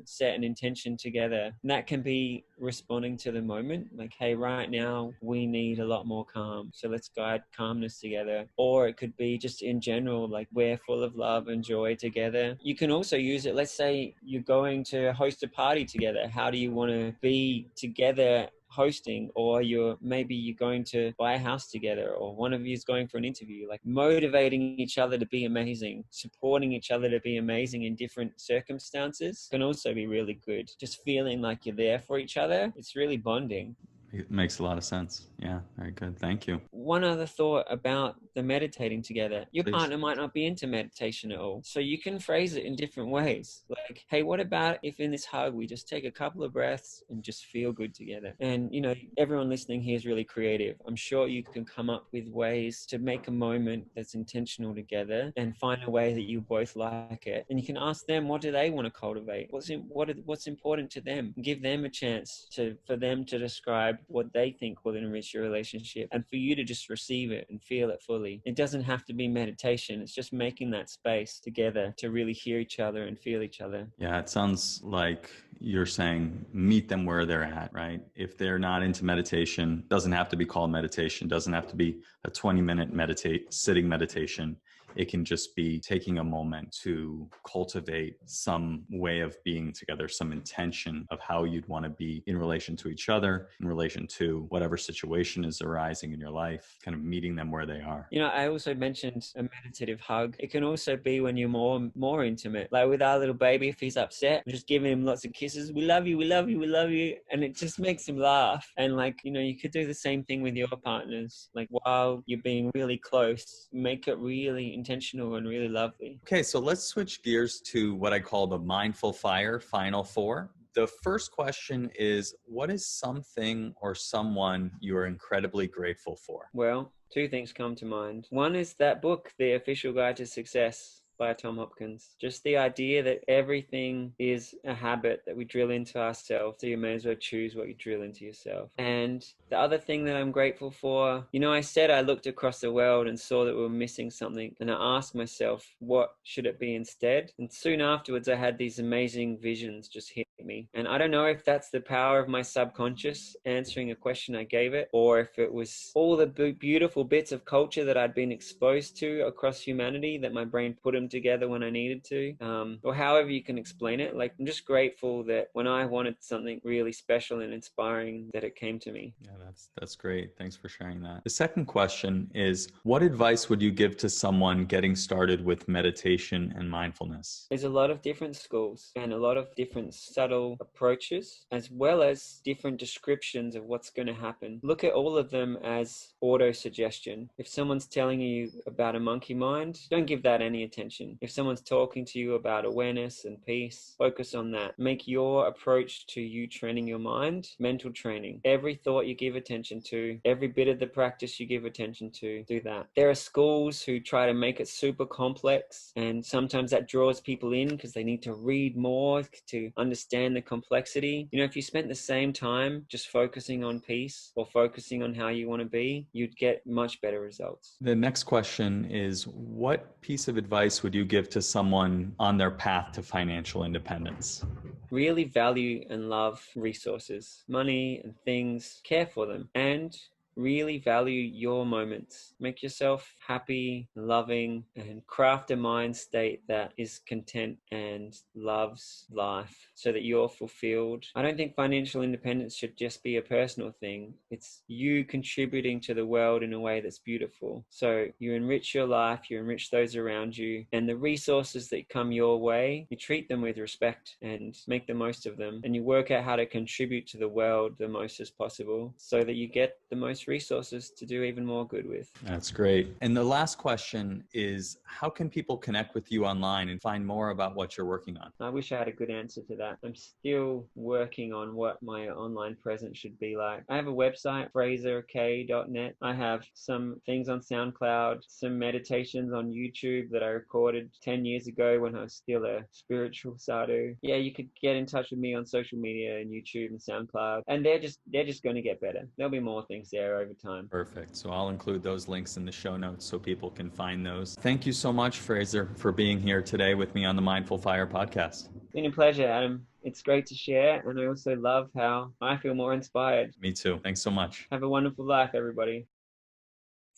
[SPEAKER 2] set an intention together. And that can be responding to the moment, like, hey, right now we need a lot more calm, so let's guide calmness together. Or it could be just in general, like we're full of love and joy together. You can also use it, let's say you're going to host a party together. How do you want to be together hosting? Or maybe you're going to buy a house together, or one of you is going for an interview. Like motivating each other to be amazing, supporting each other to be amazing in different circumstances can also be really good. Just feeling like you're there for each other, it's really bonding.
[SPEAKER 1] It makes a lot of sense. Yeah, very good. Thank you.
[SPEAKER 2] One other thought about the meditating together. Your
[SPEAKER 1] Please.
[SPEAKER 2] partner might not be into meditation at all. So you can phrase it in different ways. Like, hey, what about if in this hug we just take a couple of breaths and just feel good together? And, you know, everyone listening here is really creative. I'm sure you can come up with ways to make a moment that's intentional together and find a way that you both like it. And you can ask them, what do they want to cultivate? What's important to them? Give them a chance for them to describe what they think will enrich your relationship, and for you to just receive it and feel it fully. It doesn't have to be meditation. It's just making that space together to really hear each other and feel each other.
[SPEAKER 1] Yeah, it sounds like you're saying meet them where they're at, right? If they're not into meditation, doesn't have to be called meditation, doesn't have to be a 20-minute sitting meditation. It can just be taking a moment to cultivate some way of being together, some intention of how you'd want to be in relation to each other, in relation to whatever situation is arising in your life, kind of meeting them where they are.
[SPEAKER 2] You know, I also mentioned a meditative hug. It can also be when you're more intimate. Like with our little baby, if he's upset, we're just giving him lots of kisses. We love you, we love you, we love you. And it just makes him laugh. And like, you know, you could do the same thing with your partners. Like while you're being really close, make it really intentional and really lovely.
[SPEAKER 1] Okay, so let's switch gears to what I call the mindful fire final four. The first question is, what is something or someone you are incredibly grateful for?
[SPEAKER 2] Well, two things come to mind. One is that book, The Official Guide to Success, by Tom Hopkins. Just the idea that everything is a habit that we drill into ourselves, so you may as well choose what you drill into yourself. And the other thing that I'm grateful for, you know, I said I looked across the world and saw that we were missing something, and I asked myself, what should it be instead? And soon afterwards, I had these amazing visions just hit me. And I don't know if that's the power of my subconscious answering a question I gave it, or if it was all the beautiful bits of culture that I'd been exposed to across humanity that my brain put them together when I needed to, or however you can explain it. Like, I'm just grateful that when I wanted something really special and inspiring, that it came to me.
[SPEAKER 1] Yeah, that's great. Thanks for sharing that. The second question is, what advice would you give to someone getting started with meditation and mindfulness?
[SPEAKER 2] There's a lot of different schools and a lot of different subtle approaches, as well as different descriptions of what's going to happen. Look at all of them as auto-suggestion. If someone's telling you about a monkey mind, don't give that any attention. If someone's talking to you about awareness and peace, focus on that. Make your approach to you training your mind mental training. Every thought you give attention to, every bit of the practice you give attention to, do that. There are schools who try to make it super complex, and sometimes that draws people in because they need to read more to understand the complexity. You know, if you spent the same time just focusing on peace or focusing on how you want to be, you'd get much better results.
[SPEAKER 1] The next question is, what piece of advice would you give to someone on their path to financial independence?
[SPEAKER 2] Really value and love resources, money and things, care for them, and really value your moments. Make yourself happy, loving, and craft a mind state that is content and loves life so that you're fulfilled. I don't think financial independence should just be a personal thing. It's you contributing to the world in a way that's beautiful. So you enrich your life, you enrich those around you, and the resources that come your way, you treat them with respect and make the most of them. And you work out how to contribute to the world the most as possible so that you get the most resources to do even more good with.
[SPEAKER 1] That's great. And the last question is, how can people connect with you online and find more about what you're working on?
[SPEAKER 2] I wish I had a good answer to that. I'm still working on what my online presence should be like. I have a website, frazerk.net. I have some things on SoundCloud, some meditations on YouTube that I recorded 10 years ago when I was still a spiritual sadhu. Yeah, you could get in touch with me on social media and YouTube and SoundCloud, and they're just going to get better. There'll be more things there over time.
[SPEAKER 1] Perfect. So I'll include those links in the show notes so people can find those. Thank you so much, Frazer, for being here today with me on the Mindful Fire podcast.
[SPEAKER 2] It's been a pleasure, Adam. It's great to share, and I also love how I feel more inspired.
[SPEAKER 1] Me too. Thanks so much.
[SPEAKER 2] Have a wonderful life, everybody.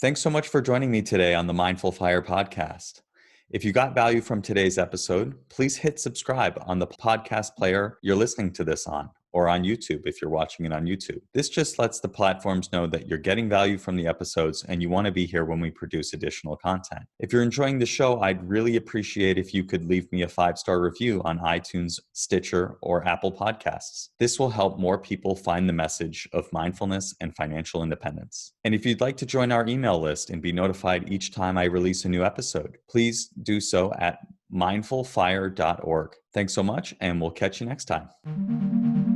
[SPEAKER 1] Thanks so much for joining me today on the Mindful Fire podcast. If you got value from today's episode, please hit subscribe on the podcast player you're listening to this on. or on YouTube if you're watching it on YouTube. This just lets the platforms know that you're getting value from the episodes and you want to be here when we produce additional content. If you're enjoying the show, I'd really appreciate if you could leave me a 5-star review on iTunes, Stitcher, or Apple Podcasts. This will help more people find the message of mindfulness and financial independence. And if you'd like to join our email list and be notified each time I release a new episode, please do so at mindfulfire.org. Thanks so much, and we'll catch you next time.